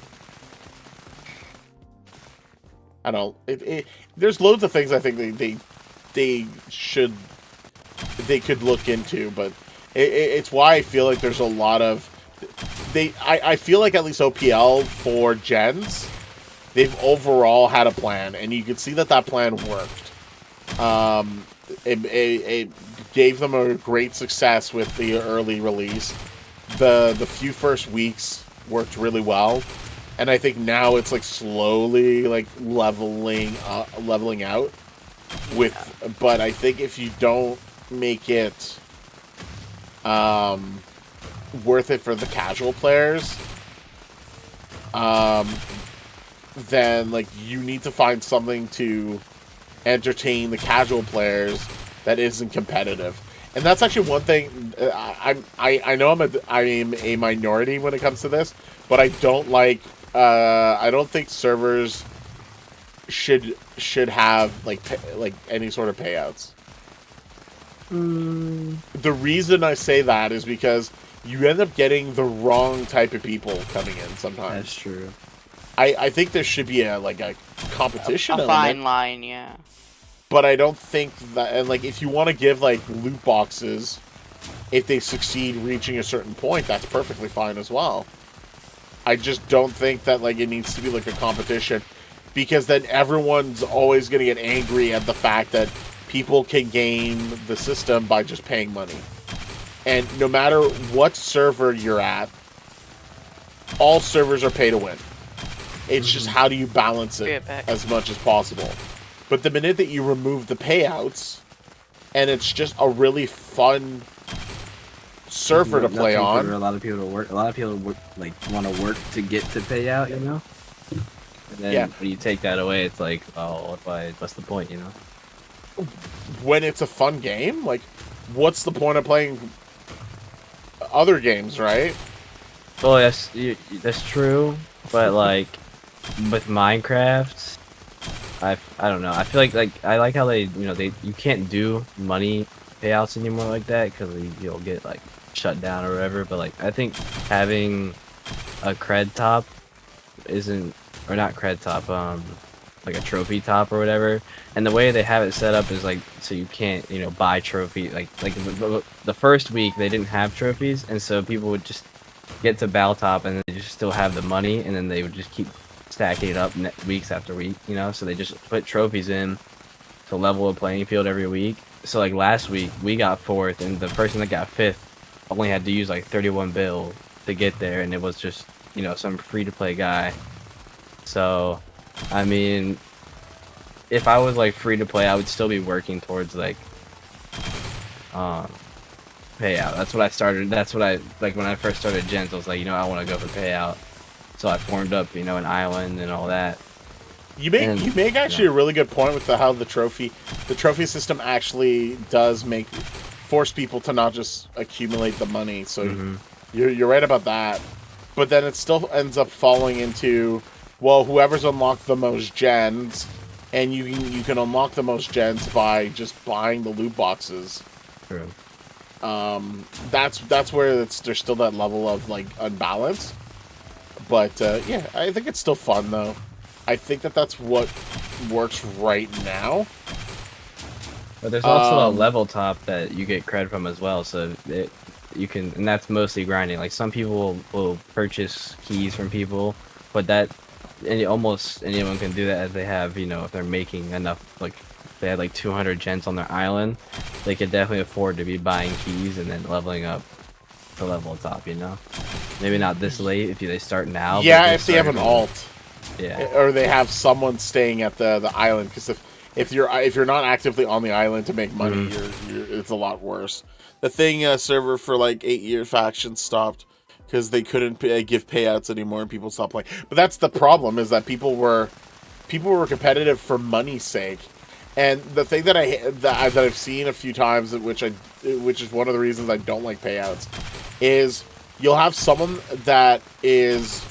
I don't. There's loads of things I think they could look into, but it's why I feel like there's a lot of I feel like at least OPL for gens, they've overall had a plan, and you can see that plan worked. It gave them a great success with the early release. The few first weeks worked really well, and I think now it's like slowly like leveling out with. But I think if you don't make it worth it for the casual players, then like you need to find something to entertain the casual players that isn't competitive. And that's actually one thing. I know I'm a minority when it comes to this, but I don't like. I don't think servers should have like any sort of payouts. The reason I say that is because you end up getting the wrong type of people coming in sometimes. That's true. I think there should be a competition a fine line, yeah. But I don't think that, and like if you want to give like loot boxes, if they succeed reaching a certain point, that's perfectly fine as well. I just don't think that like it needs to be like a competition, because then everyone's always going to get angry at the fact that people can game the system by just paying money. And no matter what server you're at, all servers are pay to win. It's just how do you balance it as much as possible. But the minute that you remove the payouts, and it's just a really fun server to play on. For a lot of people to work. A lot of people like want to work to get to payout, you know. And then when you take that away, it's like, oh, what's the point, you know? When it's a fun game, like, what's the point of playing other games, right? Well, that's true, but like with Minecraft, I don't know. I feel like I like how you can't do money payouts anymore like that because you'll get like shut down or whatever. But like I think having a cred top or not cred top, like a trophy top or whatever. And the way they have it set up is like so you can't buy trophy like the first week they didn't have trophies, and so people would just get to battle top and then they just still have the money, and then they would just keep stacking it up weeks after week, so they just put trophies in to level a playing field every week. So like last week we got 4th, and the person that got 5th only had to use like 31 bill to get there, and it was just some free to play guy. So I mean, if I was like free to play, I would still be working towards like payout. That's what I started. That's what I like when I first started gens. I was like, I want to go for payout. So I formed up, an island and all that. You make actually a really good point with how the trophy system actually does force people to not just accumulate the money. So you're right about that. But then it still ends up falling into, well, whoever's unlocked the most gens, and you can unlock the most gens by just buying the loot boxes. True. That's where there's still that level of like unbalance. But yeah, I think it's still fun though. I think that's what works right now. But there's also a level top that you get cred from as well, so you can, and that's mostly grinding. Like some people will purchase keys from people, but almost anyone can do that if they have, if they're making enough, like they had like 200 gens on their island, they could definitely afford to be buying keys and then leveling up. to level top, you know? Maybe not this late if they start now. Yeah, but if they have an alt. Yeah. Or they have someone staying at the island, because if you're not actively on the island to make money, it's a lot worse. The thing server for like 8-year factions stopped because they couldn't give payouts anymore, and people stopped playing. But that's the problem, is that people were competitive for money's sake. And the thing that I've seen a few times, which is one of the reasons I don't like payouts, is you'll have someone that is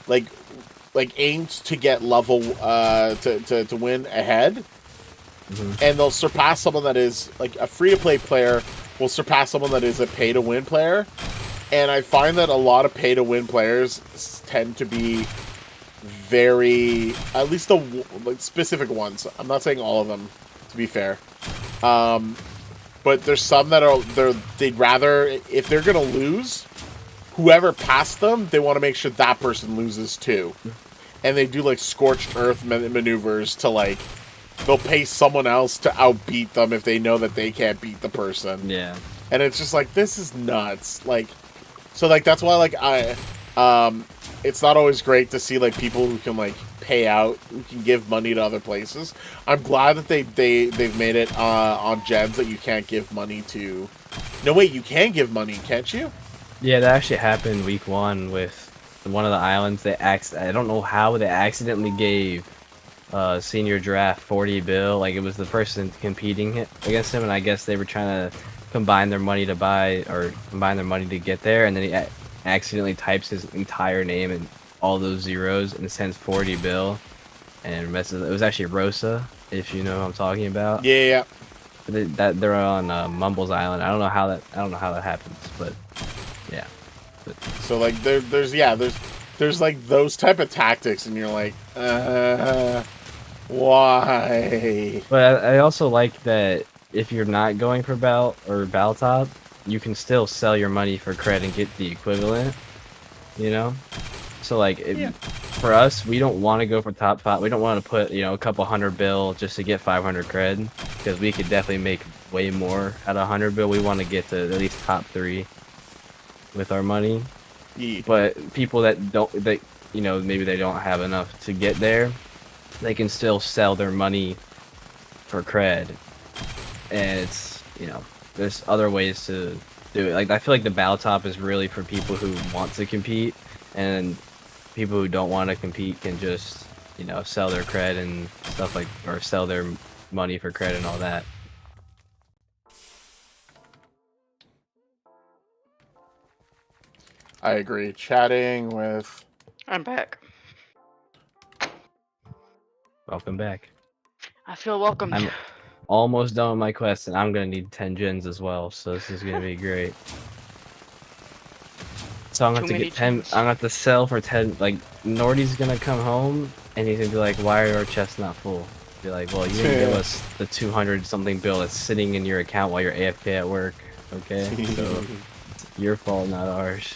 like aims to get level to win ahead, and they'll surpass someone that is like a free-to-play player will surpass someone that is a pay-to-win player. And I find that a lot of pay-to-win players tend to be very, at least the like specific ones. I'm not saying all of them, to be fair. But there's some that they'd rather, if they're gonna lose, whoever passed them, they want to make sure that person loses too. And they do like scorched earth maneuvers to like, they'll pay someone else to outbeat them if they know that they can't beat the person. Yeah. And it's just like, this is nuts. Like, so like that's why like it's not always great to see like people who can like pay out, who can give money to other places. I'm glad that they've made it on gens that you can't give money to. No, wait, you can give money, can't you? Yeah, that actually happened week 1 with one of the islands. I don't know how they accidentally gave Senior Draft 40 bill. Like, it was the person competing against him, and I guess they were trying to combine their money to get there, and then he accidentally types his entire name and all those zeros and sends 40 bill, and messes. It was actually Rosa, if you know what I'm talking about. Yeah. They're on Mumble's Island. I don't know how that happens, but yeah. So like there's like those type of tactics, and you're like, why? But I also like that if you're not going for battle top, you can still sell your money for cred and get the equivalent, you know? So like for us, we don't want to go for top 5. We don't want to put, a couple 100 bill just to get 500 cred, because we could definitely make way more at 100 bill. We want to get to at least top 3 with our money. Yeah. But people that maybe they don't have enough to get there, they can still sell their money for cred. And it's, there's other ways to do it. Like, I feel like the battle top is really for people who want to compete, and people who don't want to compete can just, sell their cred and stuff or sell their money for cred and all that. I agree. Chatting with... I'm back. Welcome back. I feel welcomed. I'm almost done with my quest, and I'm gonna need 10 gens as well, so this is gonna be great. So I'm gonna have to get 10. I'm gonna have to sell for 10. Like, Nordy's gonna come home, and he's gonna be like, "Why are our chests not full?" Be like, "Well, you didn't give us the 200 something bill that's sitting in your account while you're AFK at work. Okay, so it's your fault, not ours."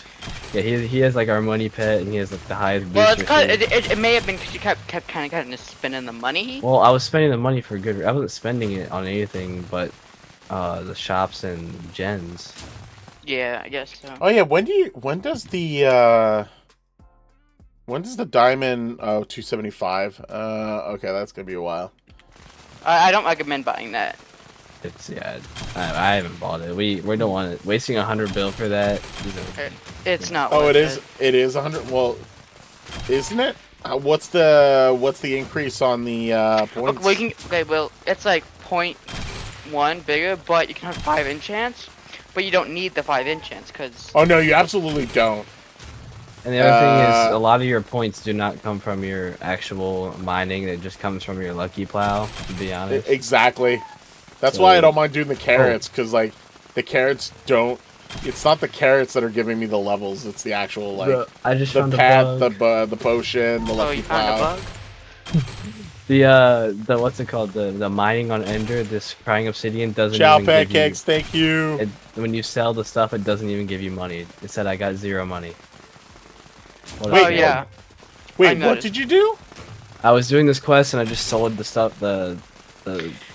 Yeah, he has like our money pet, and he has like the highest. Well, it's cause it may have been because you kept kind of spending the money. Well, I was spending the money for good. I wasn't spending it on anything but the shops and gens. Yeah, I guess so. Oh yeah, when does the diamond 275? Okay, that's gonna be a while. I don't recommend buying that. It's I haven't bought it. We don't want it. Wasting 100 bill for that. It's not. Oh, worth it is 100. Well, isn't it? What's the increase on the points? Well, it's like 0.1 bigger, but you can have 5 enchants. But you don't need the 5 enchants, because... Oh no, you absolutely don't. And the other thing is, a lot of your points do not come from your actual mining. It just comes from your lucky plow, to be honest. Exactly. That's why I don't mind doing the carrots, because like the carrots don't. It's not the carrots that are giving me the levels. It's the actual like I just the found pet, the potion, the lucky you found plow. a bug? The what's it called? The mining on Ender, this crying obsidian doesn't Chow even pancakes, give you, thank you. when you sell the stuff, it doesn't even give you money. It said I got 0 money. Wait, yeah. Wait, what did you do? I was doing this quest and I just sold the stuff.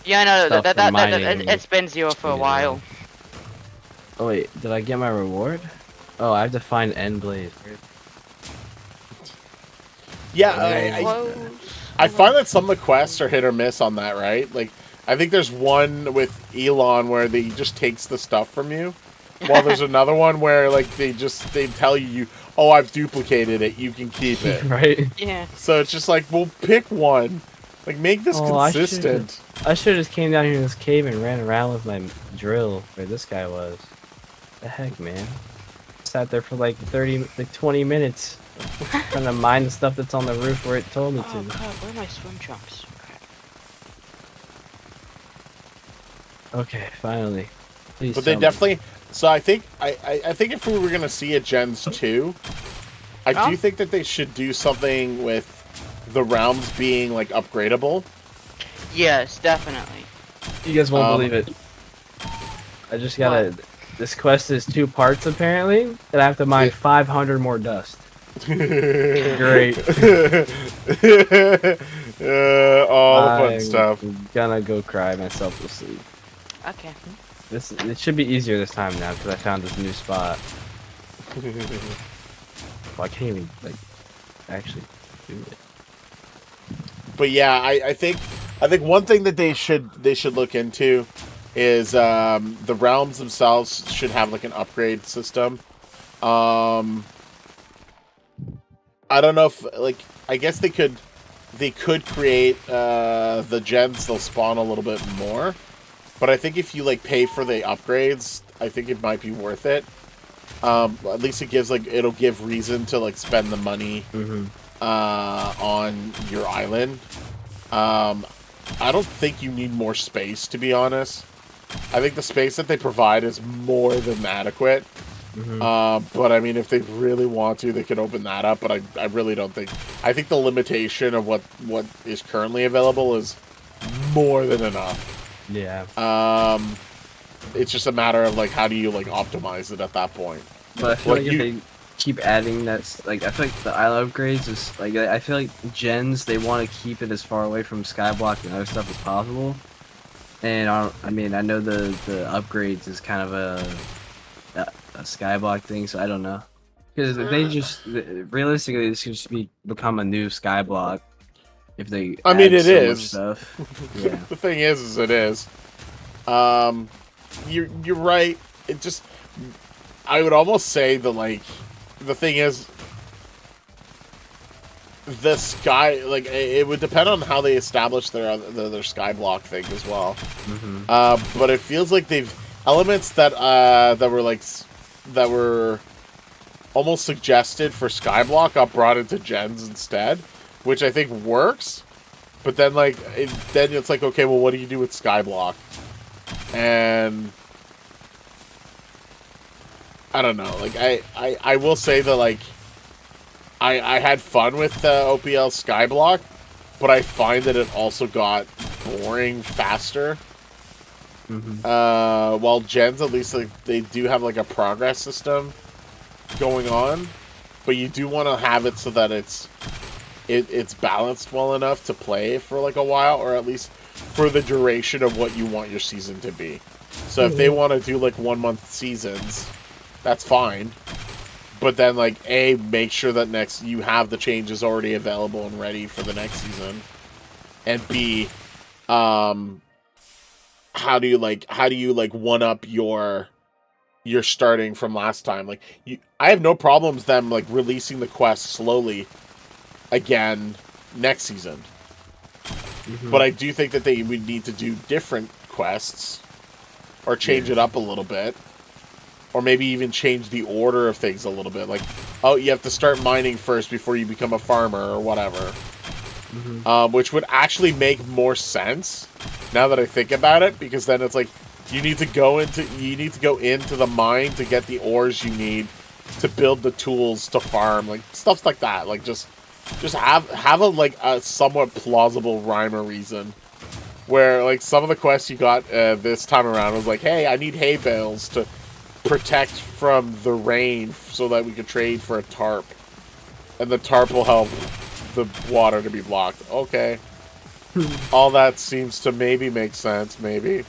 Yeah, no, stuff for mining. it's been 0 for a while. Oh wait, did I get my reward? Oh, I have to find End Blaze. Yeah, I find that some of the quests are hit or miss on that, right? Like, I think there's one with Elon where he just takes the stuff from you, while there's another one where like they tell you, oh, I've duplicated it, you can keep it. Right? Yeah. So it's just like, well, pick one, like make this Oh, consistent. I should have just came down here in this cave and ran around with my drill where this guy was. The heck, man! Sat there for like 20 minutes trying to mine the stuff that's on the roof where it told me Oh to. god, where are my swim trunks? Okay, finally. Please. But they tell me. definitely. So I think if we were gonna see a Gens 2, I do think that they should do something with the realms being like upgradable. Yes, definitely. You guys won't believe it. I just gotta. This quest is 2 parts apparently, and I have to mine 500 more dust. Great. All the fun stuff. I'm gonna go cry myself to sleep. Okay. It should be easier this time now because I found this new spot. Well, I can't even like actually do it. But yeah, I think one thing that they should look into is the realms themselves should have like an upgrade system. I don't know if like I guess they could create the gens, they'll spawn a little bit more. But I think if you like pay for the upgrades, I think it might be worth it. At least it gives it'll give reason to like spend the money on your island. I don't think you need more space, to be honest. I think the space that they provide is more than adequate. But I mean, if they really want to, they could open that up. But I really don't think. I think the limitation of what is currently available is more than enough. Yeah. It's just a matter of like how do you like optimize it at that point. But I feel like if they keep adding that, like I feel like the island upgrades is like I feel like gens they want to keep it as far away from Skyblock and other stuff as possible. And I mean I know the upgrades is kind of a Skyblock thing, so I don't know because they just realistically this could just become a new Skyblock if they. I mean it is stuff. Yeah. The thing is it is. You're right. It just. I would almost say that, like, the thing is, the sky, like, it would depend on how they establish their skyblock thing as well. But it feels like they've elements that were almost suggested for skyblock got brought into gens instead, which I think works. But then, like, then it's like, okay, well, what do you do with skyblock? And I don't know. Like I will say that like I had fun with OPL Skyblock, but I find that it also got boring faster. While gens at least like they do have like a progress system going on, but you do want to have it so that it's balanced well enough to play for like a while, or at least for the duration of what you want your season to be. So if they want to do like 1 month seasons, that's fine, but then like make sure that you have the changes already available and ready for the next season, and B, how do you one up your starting from last time? Like I have no problems them like releasing the quest slowly again next season, but I do think that they would need to do different quests or change it up a little bit. Or maybe even change the order of things a little bit. Like, oh, you have to start mining first before you become a farmer or whatever. Which would actually make more sense now that I think about it, because then it's like you need to go into the mine to get the ores you need to build the tools to farm, like stuff like that. Like just have a somewhat plausible rhyme or reason. Where like some of the quests you got this time around was like, hey, I need hay bales to protect from the rain so that we can trade for a tarp, and the tarp will help the water to be blocked. Okay. All that seems to maybe make sense, maybe.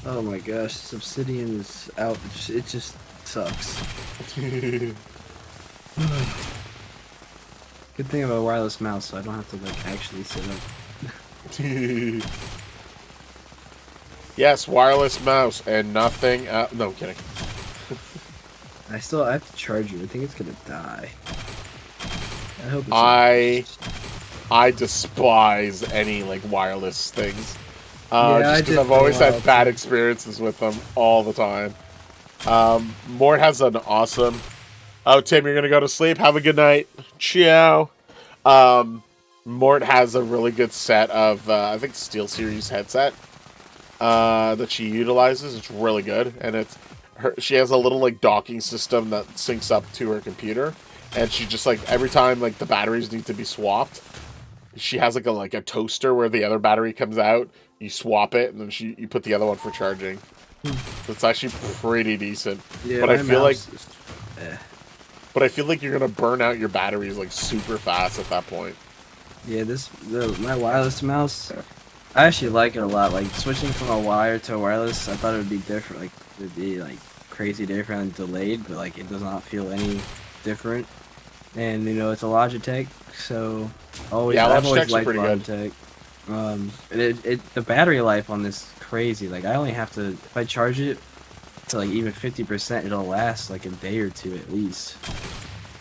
Oh my gosh, this Obsidian is out. It just sucks. Good thing about a wireless mouse, so I don't have to like actually sit up. Yes, wireless mouse and nothing. No, I'm kidding. I have to charge it. I think it's gonna die. I hope it's I despise any like wireless things. Yeah, Just because I've always had bad experiences with them all the time. Mort has an awesome. Oh, Tim, you're gonna go to sleep. Have a good night. Ciao. Mort has a really good set of I think SteelSeries headset that she utilizes. It's really good, and she has a little like docking system that syncs up to her computer, and she just like every time like the batteries need to be swapped, she has like a toaster where the other battery comes out. You swap it, and then you put the other one for charging. It's actually pretty decent. Yeah, but I feel like is, but I feel like you're gonna burn out your batteries like super fast at that point. Yeah, my wireless mouse, I actually like it a lot. Like switching from a wire to a wireless, I thought it would be different. Like it'd be like crazy different and delayed, but like it does not feel any different. And you know it's a Logitech, so I've always liked Logitech. The battery life on this is crazy. Like I only have to, if I charge it to like even 50%, it'll last like a day or two at least.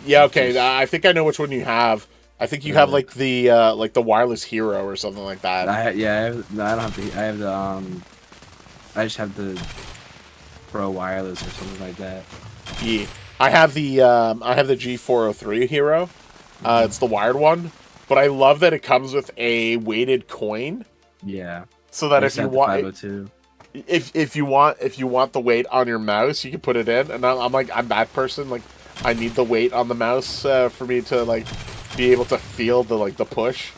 Yeah, okay. I think I know which one you have. I think you have like the wireless hero or something like that. I don't have the. I have the I just have the Pro wireless or something like that. Yeah, I have the G403 hero. It's the wired one, but I love that it comes with a weighted coin. Yeah. So that if you want, if you want the weight on your mouse, you can put it in. And I'm that person. Like, I need the weight on the mouse for me to like be able to feel the push.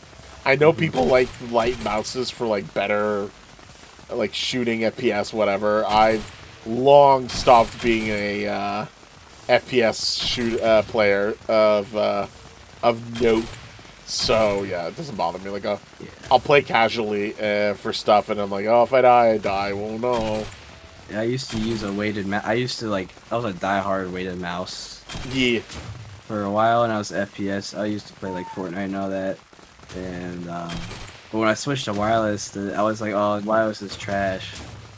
I know people like light mouses for like better like shooting FPS, whatever. I've long stopped being a FPS player of note. So yeah, it doesn't bother me. Like I'll play casually for stuff, and I'm like, oh, if I die, I die. Well, no. Yeah, I used to use a weighted mouse. I was a diehard weighted mouse. Yeah. For a while, and I was FPS. I used to play like Fortnite and all that. And but when I switched to wireless, I was like, oh, wireless is trash.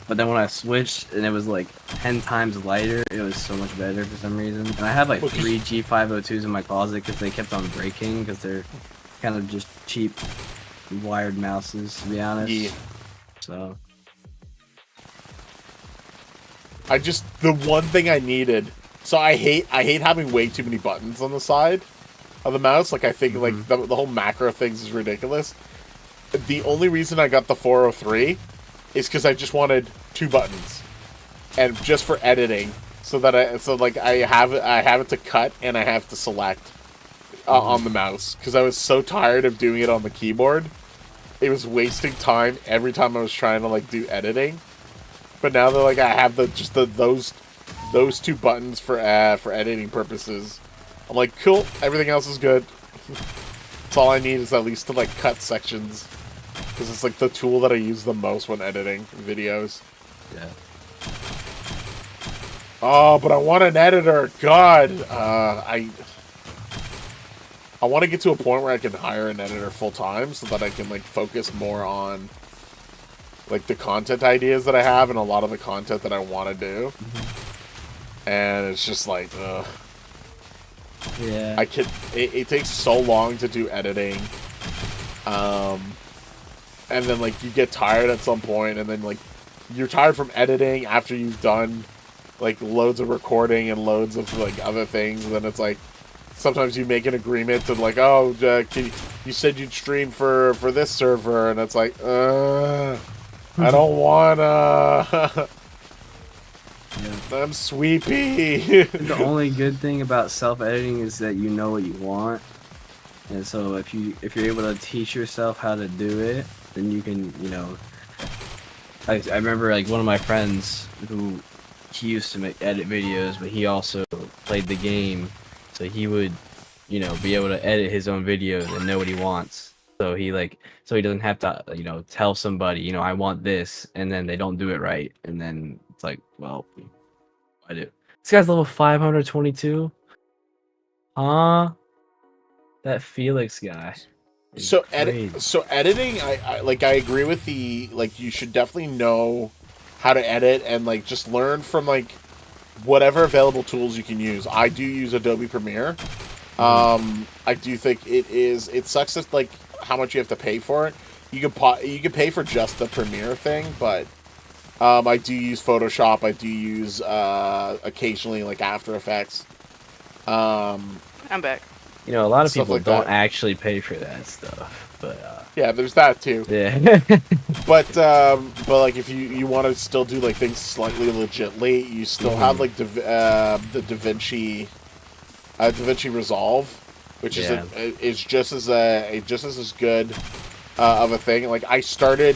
But then when I switched and it was like 10 times lighter, it was so much better for some reason. And I had like 3 G502s in my closet because they kept on breaking because they're kind of just cheap wired mouses, to be honest. Yeah. So. The one thing I needed. So I hate having way too many buttons on the side of the mouse. Like I think like the whole macro things is ridiculous. The only reason I got the 403 is because I just wanted 2 buttons, and just for editing, so that I have it to cut and I have to select on the mouse because I was so tired of doing it on the keyboard. It was wasting time every time I was trying to like do editing. But now that like I have those 2 buttons for editing purposes, I'm like, cool. Everything else is good. That's all I need is at least to like cut sections. Because it's like the tool that I use the most when editing videos. Yeah. Oh, but I want an editor. God, I want to get to a point where I can hire an editor full time so that I can like focus more on like the content ideas that I have and a lot of the content that I want to do. And it's just like, ugh. Yeah. It takes so long to do editing. And then, like, you get tired at some point, and then, like, you're tired from editing after you've done, like, loads of recording and loads of, like, other things, and then it's, like, sometimes you make an agreement to, like, oh, you said you'd stream for this server, and it's like, I don't wanna. Yeah. I'm sweepy. The only good thing about self-editing is that you know what you want. And so if you're able to teach yourself how to do it, then you can, you know. I remember like one of my friends who he used to edit videos, but he also played the game, so he would, you know, be able to edit his own videos and know what he wants. So he doesn't have to, tell somebody, I want this, and then they don't do it right, and then it's like, well, I do. This guy's level 522. Huh? That Felix guy. is crazy. So editing, I agree with the like. You should definitely know how to edit and like just learn from like whatever available tools you can use. I do use Adobe Premiere. I do think it sucks that like how much you have to pay for it. You can pay for just the Premiere thing, but I do use Photoshop. I do use occasionally like After Effects. I'm back. A lot of Stuff people like don't that. actually pay for that stuff, but Yeah, there's that too. yeah. But like if you want to still do like things slightly legitly, you still have like the DaVinci Resolve, which Yeah. is just as good of a thing. Like I started,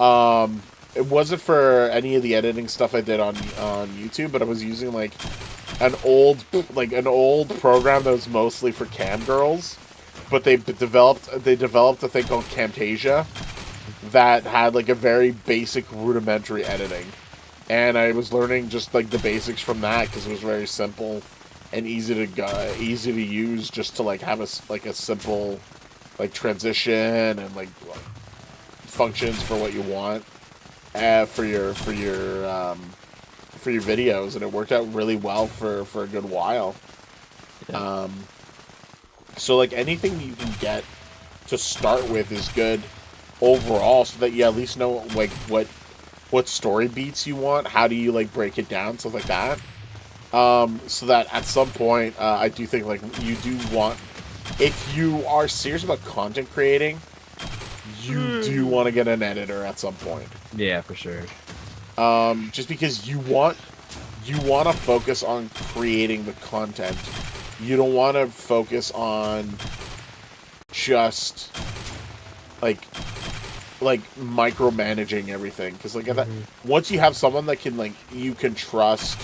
it wasn't for any of the editing stuff I did on YouTube, but I was using like an old program that was mostly for cam girls, but they developed a thing called Camtasia that had like a very basic rudimentary editing, and I was learning just like the basics from that because it was very simple and easy to use, just to like have a simple like transition and like functions for what you want for your videos, and it worked out really well for a good while. Yeah. So like anything you can get to start with is good overall, so that you at least know like what story beats you want, how do you like break it down, stuff like that. So that at some point, I do think like you do want, if you are serious about content creating, you do want to get an editor at some point. Yeah, for sure. Just because you want to focus on creating the content. You don't want to focus on just like micromanaging everything, because like once you have someone that can you can trust,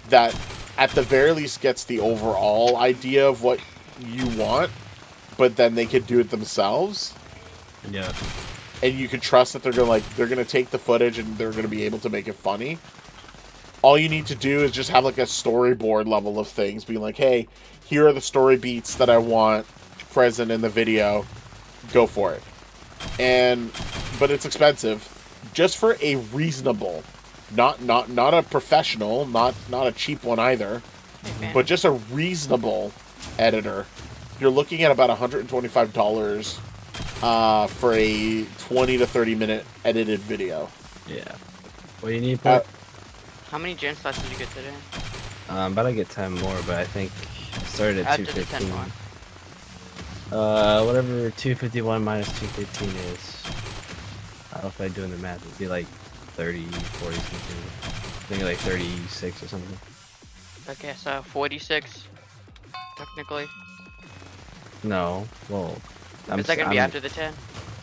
that at the very least gets the overall idea of what you want, but then they could do it themselves. Yeah. And you can trust that they're gonna take the footage and they're gonna be able to make it funny. All you need to do is just have like a storyboard level of things, being like, hey, here are the story beats that I want present in the video. Go for it. But it's expensive. Just for a reasonable, not a professional, not a cheap one either, but just a reasonable editor, you're looking at about $125 for a 20 to 30 minute edited video. Yeah. What do you need, Paul? How many gen slots did you get today? I'm about to get 10 more, but I think I started at After the 10 215. more. Whatever 251 minus 215 is. I don't know if I'm doing the math. It'd be like 30, 40 something. I think like 36 or something. Okay, so 46, technically. No, well, Is that gonna be after the 10?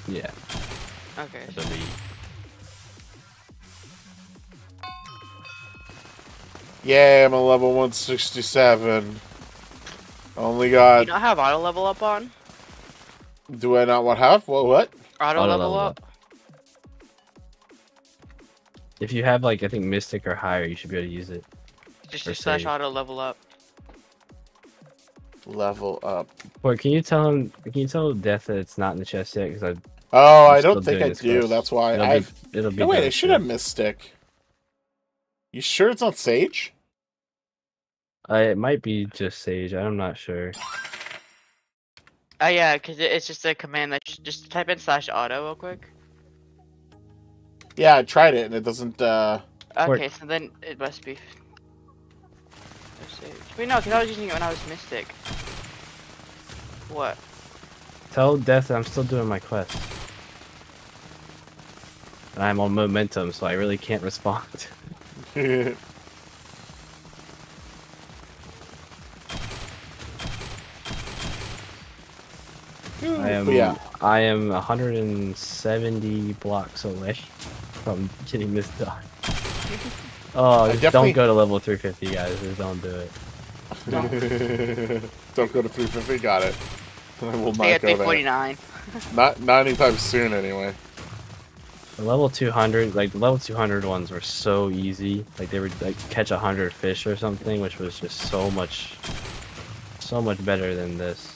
Yeah. Okay. It'll be. Yeah, I'm a level 167. Only You got. don't have auto level up on? Do I not what have? What? Auto level up? If you have like, I think Mystic or higher, you should be able to use it. Just Or slash save. auto level up. Level up. Boy, can you tell Death that it's not in the chest yet? Because Oh, I'm I still don't think doing I this do. quest. That's why it'll be No, wait, done I should have soon. Mystic. You sure it's not Sage? It might be just Sage. I'm not sure. Oh yeah, because it's just a command that just type in slash auto real quick. Yeah, I tried it and it doesn't. Okay, so then it must be. Wait, no, because I was using it when I was Mystic. What? Tell Death that I'm still doing my quest. And I'm on momentum, so I really can't respond. I am 170 blocks away from getting this done. Oh, just don't go to level 350, guys. Just don't do it. Don't go to 350. Got it. I will Stay not at go there. 349. Not anytime soon, anyway. The level 200, like the level 200 ones were so easy. Like they would like catch 100 fish or something, which was just so much better than this.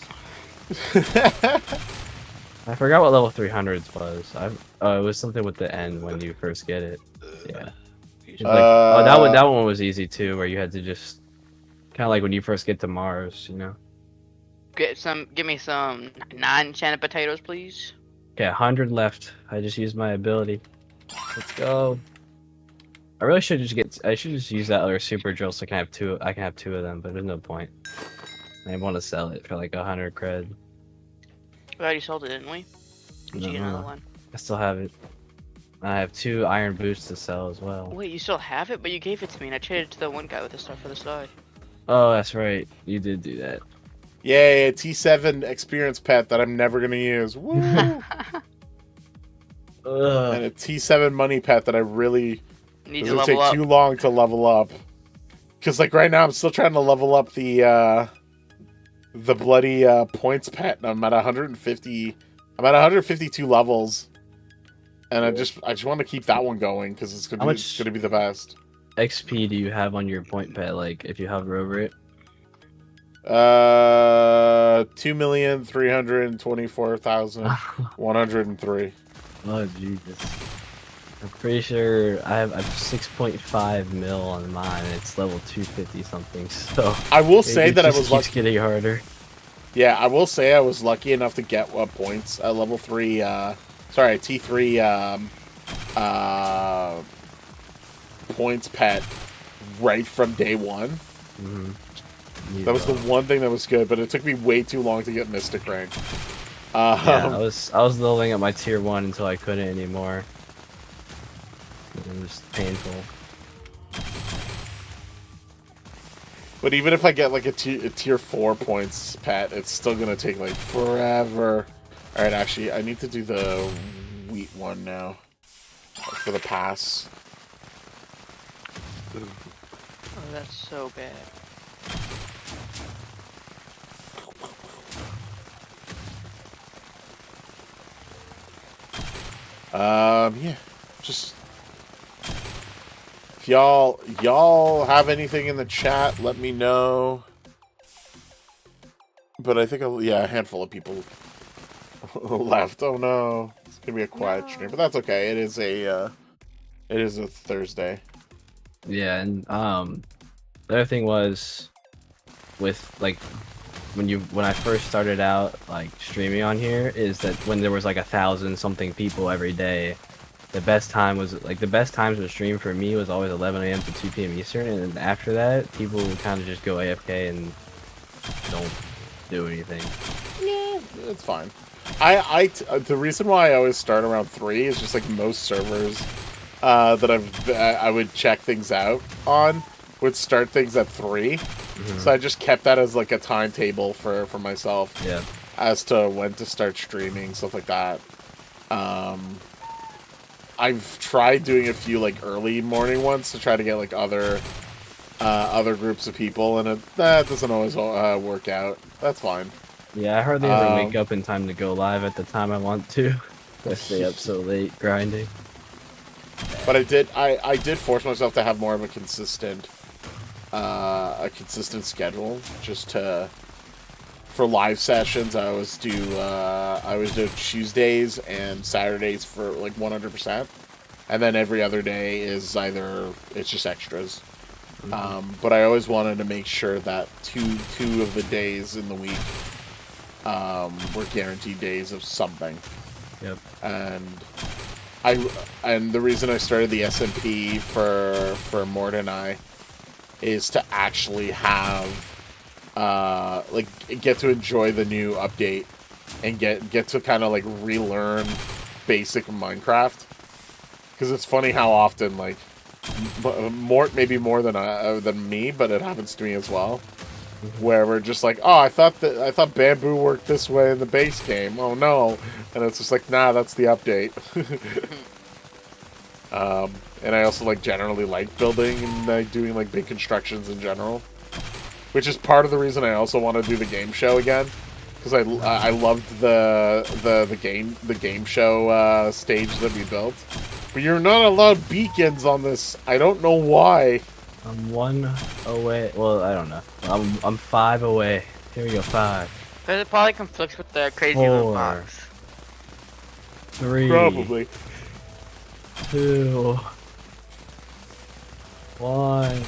I forgot what level 300s was. It was something with the end when you first get it. Yeah. It's like, that one was easy too, where you had to just kind of like when you first get to Mars, you know. Give me some non-enchanted potatoes, please. Okay, 100 left. I just used my ability. Let's go. I really should just use that other super drill so I can have two of them, but there's no point. I want to sell it for like 100 cred. We already sold it, didn't we? Did you get another one? I still have it. I have 2 iron boots to sell as well. Wait, you still have it? But you gave it to me and I traded it to the one guy with the stuff for the side. Oh, that's right. You did do that. Yay, a T7 experience pet that I'm never gonna use. Woo! And a T7 money pet that I really need to to take level up. too long to level up. Because like right now I'm still trying to level up the bloody points pet. And I'm at 150. I'm at 152 levels, and I just want to keep that one going because it's gonna be the best. XP do you have on your point pet? Like if you hover over it? 2,324,103. Oh Jesus! I'm pretty sure I have 6.5 mil on mine. And it's level 250 something. So I will say that I was lucky. Keeps getting harder. Yeah, I will say I was lucky enough to get points at level 3. Sorry, T3 points pet right from day one. Mm-hmm. That was the one thing that was good, but it took me way too long to get Mystic rank. Yeah, I was leveling up my tier 1 until I couldn't anymore. It was painful. But even if I get like a tier 4 points pet, it's still gonna take like forever. All right, actually, I need to do the wheat one now for the pass. Oh, that's so bad. Yeah, just if y'all have anything in the chat, let me know. But I think a handful of people left. Oh no, it's gonna be a quiet stream, but that's okay. It is a Thursday. Yeah, and the other thing was with like when I first started out like streaming on here is that when there was like 1,000 something people every day, the best times to stream for me was always 11 a.m. to 2 p.m. Eastern, and then after that people would kind of just go AFK and don't do anything. Yeah, it's fine. The reason why I always start around 3 is just like most servers that I would check things out on would start things at 3. Mm-hmm. So I just kept that as like a timetable for myself. Yeah. As to when to start streaming, stuff like that. I've tried doing a few like early morning ones to try to get like other groups of people, and that doesn't always work out. That's fine. Yeah, I hardly ever wake up in time to go live at the time I want to. I stay up so late grinding. But I did force myself to have more of a consistent schedule, just for live sessions. I always do Tuesdays and Saturdays for like 100%, and then every other day is it's just extras. Mm-hmm. But I always wanted to make sure that two of the days in the week were guaranteed days of something. Yep. And the reason I started the SMP for Mort and I is to actually have get to enjoy the new update and get to kind of like relearn basic Minecraft, because it's funny how often like Mort maybe more than me, but it happens to me as well, where we're just like, oh, I thought bamboo worked this way in the base game. Oh no, and it's just like, nah, that's the update. And I also like generally like building and like doing like big constructions in general, which is part of the reason I also want to do the game show again, because I loved the game show stage that we built. But you're not allowed beacons on this. I don't know why. I'm 1 away. Well, I don't know. I'm 5 away. Here we go. 5. Because it probably conflicts with the crazy 4, loot box. 3, Probably. 2, 1.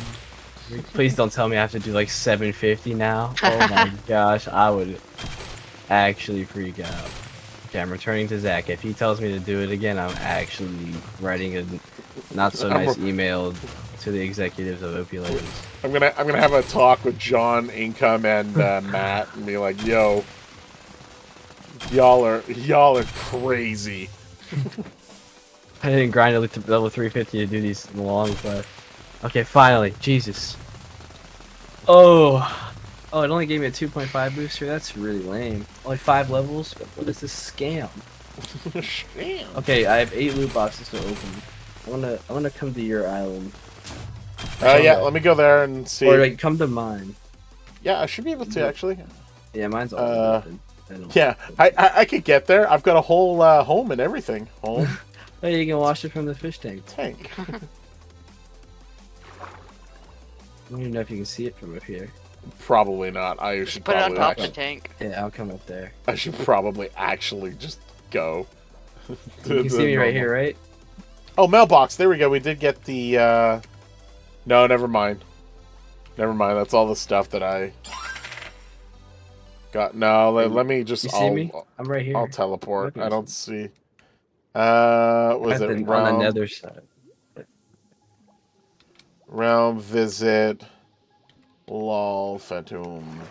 Please don't tell me I have to do like 750 now. Oh my gosh, I would actually freak out. Okay, I'm returning to Zach. If he tells me to do it again, I'm actually writing a not so nice email to the executives of OPLegends. I'm gonna have a talk with John, Income, and Matt, and be like, "Yo, y'all are crazy." I didn't grind it to level 350 to do these long quests. Okay, finally, Jesus. Oh, it only gave me a 2.5 booster. That's really lame. Only 5 levels. What is this scam? Damn. Okay, I have 8 loot boxes to open. I wanna come to your island. Yeah, let me go there and see. Or like come to mine. Yeah, I should be able to actually. Yeah, mine's all open. Yeah, I could get there. I've got a whole home and everything. Home. Hey, you can wash it from the fish tank. Tank. I don't even know if you can see it from up here. Probably not. I should Put it on probably. top of the tank. Yeah, I'll come up there. I should probably actually just go. You can see me right here, right? Oh, mailbox. There we go. We did get the. No, never mind. Never mind. That's all the stuff that I got. No, let me just. You see me? I'm right here. I'll teleport. I don't see. Was it it on the nether side? Realm visit. Lol. Phantom.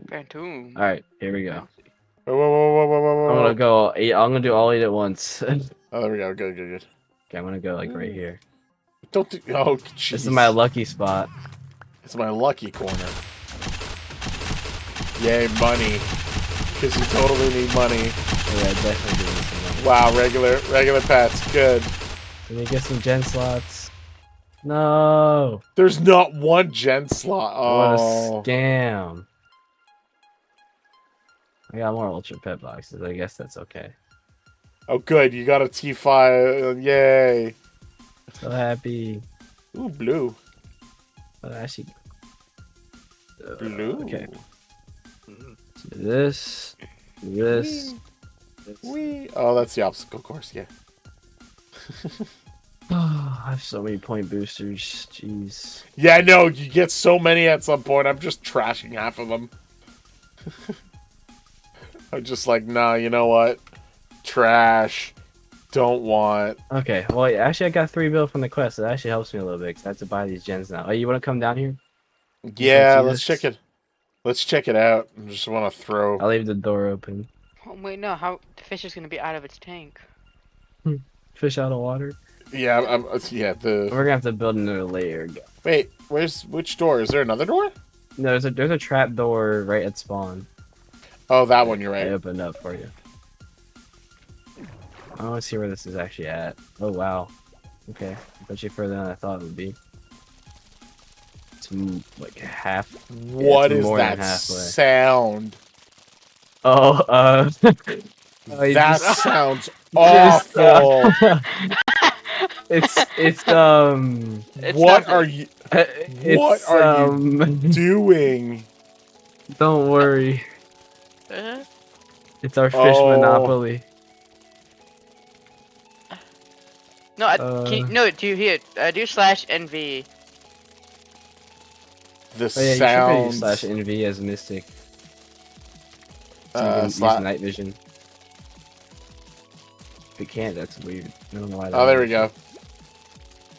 Phantom. All right, here we go. Whoa. I'm gonna go 8. I'm gonna do all 8 at once. Okay, Oh, there we go. Good. I'm gonna go like right here. Don't do. Oh, jeez. This is my lucky spot. It's my lucky corner. Yay, money. Because you totally need money. Yeah, definitely do this. Wow, regular pets. Good. Let me get some gen slots. No. There's not one gen slot. Oh. What a scam. I got more ultra pet boxes. I guess that's okay. Oh, good. You got a T5. Yay. So happy. Ooh, blue. But actually, Blue. okay. So this. This. Wee. Oh, that's the obstacle course. Yeah. Oh, I have so many point boosters. Jeez. Yeah, I know. You get so many at some point. I'm just trashing half of them. I'm just like, nah, you know what? Trash. Don't want. Okay, well, actually, I got 3 bill from the quest. It actually helps me a little bit because I have to buy these gens now. Oh, you want to come down here? Yeah, let's check it. Let's check it out. I just want to throw. I'll leave the door open. Oh, wait, no. How the fish is gonna be out of its tank? Fish out of water. Yeah, yeah. We're gonna have to build another layer. Wait, which door? Is there another door? No, there's a trap door right at spawn. Oh, that one. You're I right. opened up for you. I want to see where this is actually at. Oh wow. Okay, actually further than I thought it would be. It's like half. What it's is more than that halfway. sound? Oh, That just- sounds just, awful. it's It's What nothing. are you it's, are you doing? Don't worry. Uh, It's our fish Oh. monopoly. no, no. Do here. Do /NV. The Oh yeah, you should sounds. use /NV as Mystic. So you can use night vision. If you can't, that's weird. I don't know why. Oh, there we go.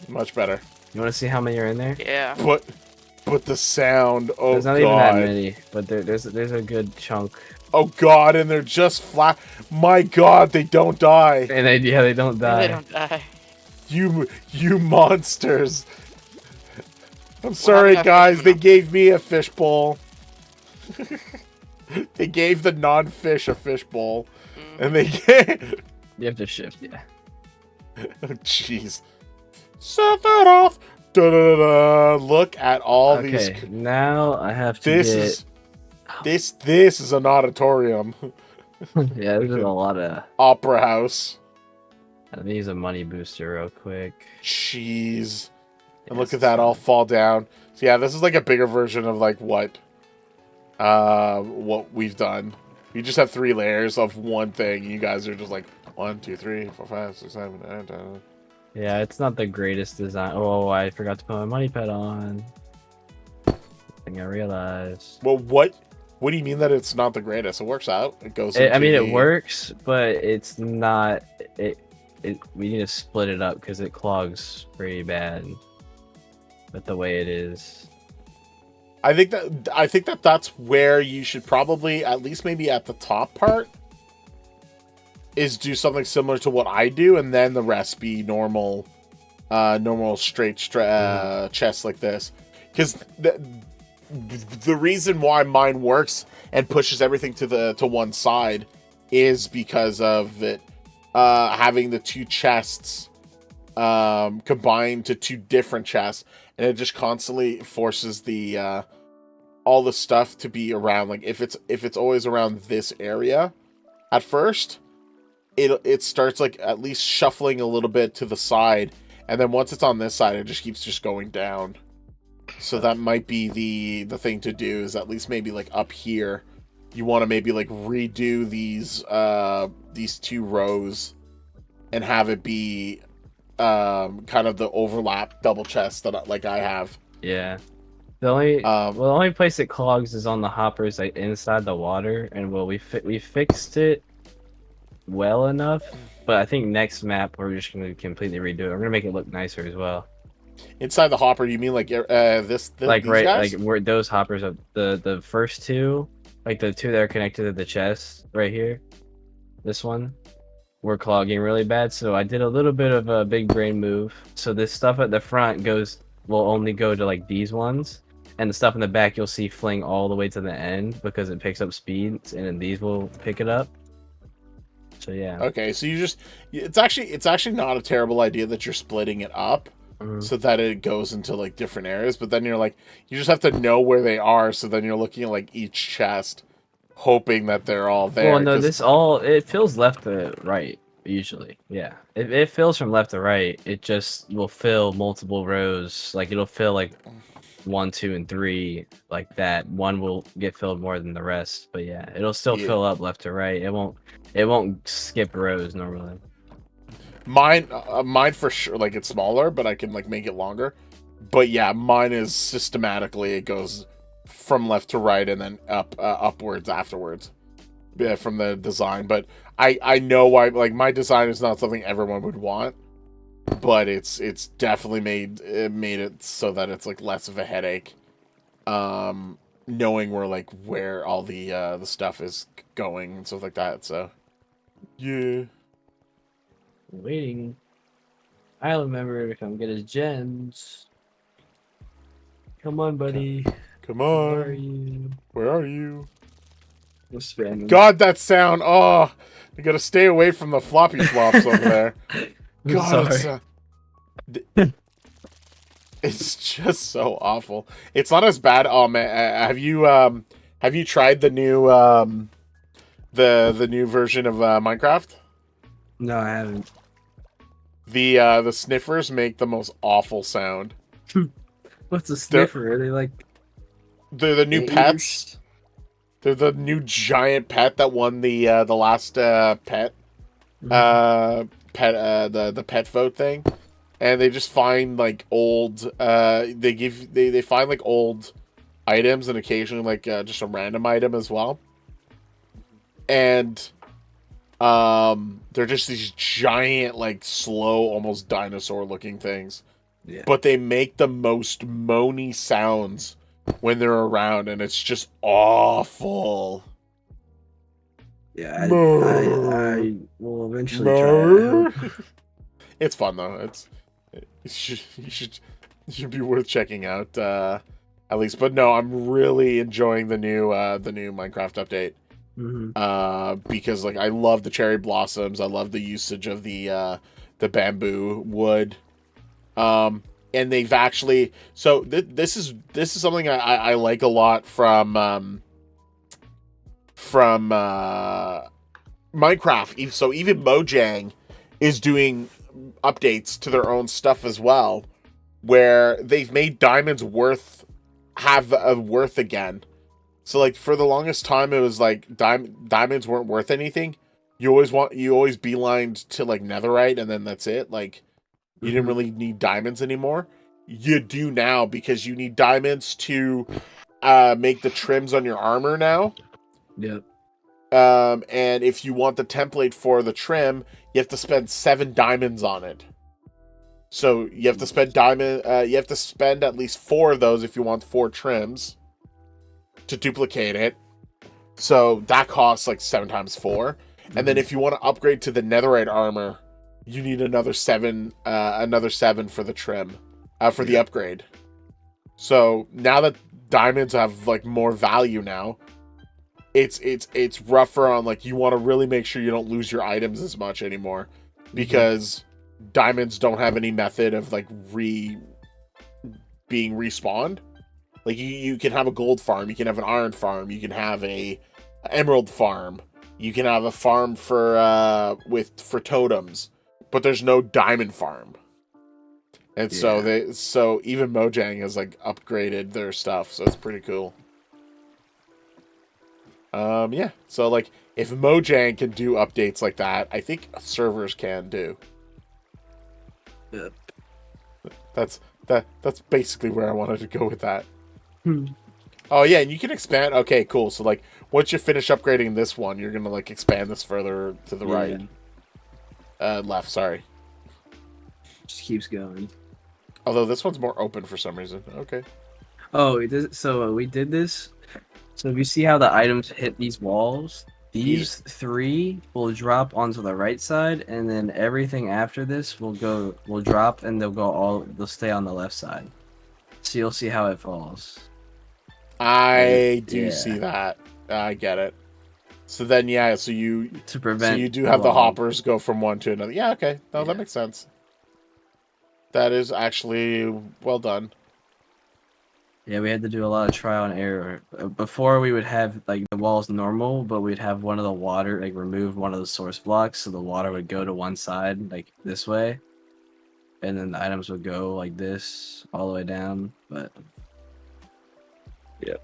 Much better. You want to see how many are in there? Yeah. But the sound. Oh There's not god. even that many, but there's a good chunk. Oh god, and they're just flat. My god, they don't die. And they don't die. They don't die. You monsters. I'm sorry, enough guys. fish They gave me a fishbowl. They gave the non-fish a fishbowl, and they gave. You have to shift, yeah. Oh, jeez. Set that off. Da, da, da, da. Look at all Okay, these. now I have to This get is This is an auditorium. Yeah, there's a lot of. Opera house. Let me use a money booster real quick. Jeez. And Yeah, look at that all fall down. So yeah, this is like a bigger version of like what we've done. We just have 3 layers of one thing. You guys are just like 1, 2, 3, 4, 5, 6, 7, 8, 9. Yeah, it's not the greatest design. Oh, I forgot to put my money pet on. I think I realized. Well, what do you mean that it's not the greatest? It works out. It goes. I mean, it works, but it's not. We need to split it up because it clogs pretty bad. With the way it is. I think that that's where you should probably, at least maybe at the top part, is do something similar to what I do, and then the rest be normal straight chest like this. Because the reason why mine works and pushes everything to one side is because of it having the 2 chests combined to 2 different chests, and it just constantly forces the all the stuff to be around. Like if it's always around this area at first, it starts like at least shuffling a little bit to the side, and then once it's on this side, it just keeps just going down. So that might be the thing to do, is at least maybe like up here you want to maybe like redo these 2 rows and have it be kind of the overlap double chest that like I have. Yeah. The only place it clogs is on the hoppers, like inside the water, and we fixed it well enough, but I think next map we're just gonna completely redo it. We're gonna make it look nicer as well. Inside the hopper, you mean like this like these right guys? like where those hoppers are, the first 2, like the 2 that are connected to the chest right here. This one. We're clogging really bad, so I did a little bit of a big brain move. So this stuff at the front will only go to like these ones, and the stuff in the back you'll see fling all the way to the end because it picks up speed, and then these will pick it up. So yeah. Okay, so it's actually not a terrible idea that you're splitting it up so that it goes into like different areas, but then you're like, you just have to know where they are, so then you're looking at like each chest, hoping that they're all there. Well, no, it fills left to right usually. Yeah, it fills from left to right. It just will fill multiple rows. Like it'll fill like 1, 2, and 3 like that. One will get filled more than the rest, but yeah, it'll still fill up left to right. It won't skip rows normally. Mine for sure, like it's smaller, but I can like make it longer. But yeah, mine is systematically, it goes from left to right and then upwards afterwards, from the design. But I know why, like, my design is not something everyone would want, but it's definitely made it so that it's like less of a headache, knowing where all the stuff is going and stuff like that. So yeah, Waiting. I'll remember to come get his gens. Come on, buddy. come on. Where are you? Where are you? Just spamming. God, that sound! Oh, you gotta stay away from the floppy flops over there. God, it's just so awful. It's not as bad. Oh man, have you tried the new the new version of Minecraft? No, I haven't. The sniffers make the most awful sound. What's a sniffer? Are they like? They're the new pets. They're the new giant pet that won the last pet the pet vote thing, and they just find like old they find like old items, and occasionally like just a random item as well, and they're just these giant, like, slow, almost dinosaur looking things. Yeah. But they make the most moany sounds when they're around, and it's just awful. Yeah, I will eventually try it. It's fun though. It should be worth checking out at least. But no, I'm really enjoying the new Minecraft update. Because like I love the cherry blossoms. I love the usage of the bamboo wood. And they've actually, so this is something I like a lot from from Minecraft. So even Mojang is doing updates to their own stuff as well, where they've made diamonds have a worth again. So like for the longest time, it was like diamonds weren't worth anything. You always beelined to like netherite, and then that's it. Like you didn't really need diamonds anymore. You do now, because you need diamonds to make the trims on your armor now. Yep. And if you want the template for the trim, you have to spend 7 diamonds on it. So you have to spend you have to spend at least 4 of those if you want 4 trims to duplicate it. So that costs like 7 times 4. And then if you want to upgrade to the netherite armor, you need another 7 for the trim, for the upgrade. So now that diamonds have like more value now, it's rougher on, like, you want to really make sure you don't lose your items as much anymore, because diamonds don't have any method of like being respawned. Like you can have a gold farm, you can have an iron farm, you can have a emerald farm, you can have a farm for totems, but there's no diamond farm. And so even Mojang has like upgraded their stuff, so it's pretty cool. Yeah. So like if Mojang can do updates like that, I think servers can do. Yep. That's basically where I wanted to go with that. Oh yeah, and you can expand. Okay, cool. So like once you finish upgrading this one, you're gonna like expand this further to the right. Left, sorry. Just keeps going. Although this one's more open for some reason. Okay. Oh, we did this. So if you see how the items hit these walls, these 3 will drop onto the right side, and then everything after this will drop, and they'll stay on the left side. So you'll see how it falls. I do see that. I get it. So then, yeah, so you do have the hoppers go from one to another. Yeah, okay. No, that makes sense. That is actually well done. Yeah, we had to do a lot of trial and error. Before we would have like the walls normal, but we'd have one of the water, like remove one of the source blocks, so the water would go to one side, like this way, and then the items would go like this all the way down. But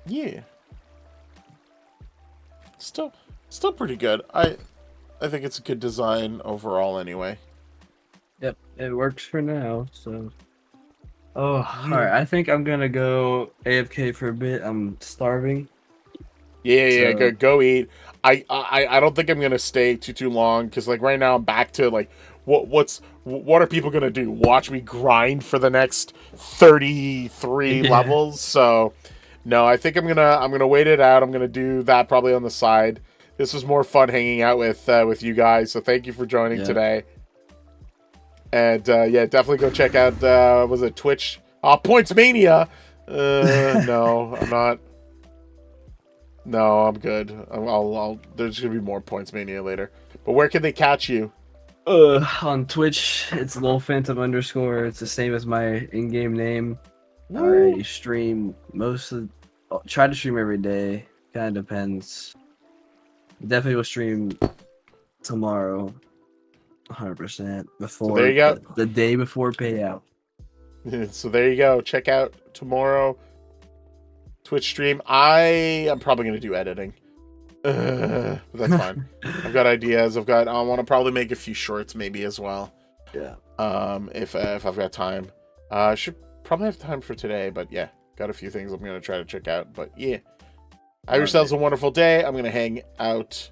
yeah, still pretty good. I think it's a good design overall. Anyway. Yep, it works for now. So. Oh, all right. I think I'm gonna go AFK for a bit. I'm starving. Yeah. Go eat. I don't think I'm gonna stay too long, because like right now I'm back to like what are people gonna do? Watch me grind for the next 33 levels? So no, I think I'm gonna wait it out. I'm gonna do that probably on the side. This was more fun hanging out with you guys. So thank you for joining today. And yeah, definitely go check out was it Twitch? Points Mania. No, I'm not. No, I'm good. I'll there's gonna be more Points Mania later. But where can they catch you? On Twitch, it's _. It's the same as my in-game name. I stream try to stream every day. Kind of depends. Definitely will stream tomorrow. 100% before. So there you go. The day before payout. So there you go. Check out tomorrow Twitch stream. I am probably going to do editing. But that's fine. I've got ideas. I want to probably make a few shorts maybe as well. Yeah. If I've got time. Should probably have time for today, but yeah, got a few things I'm going to try to check out. But yeah. Have yourselves a wonderful day. I'm going to hang out.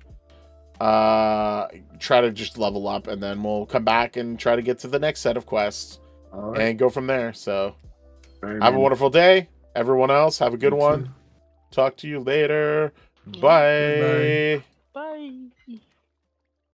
Try to just level up, and then we'll come back and try to get to the next set of quests and go from there. So have a wonderful day. Everyone else, have a good one. Talk to you later. Bye.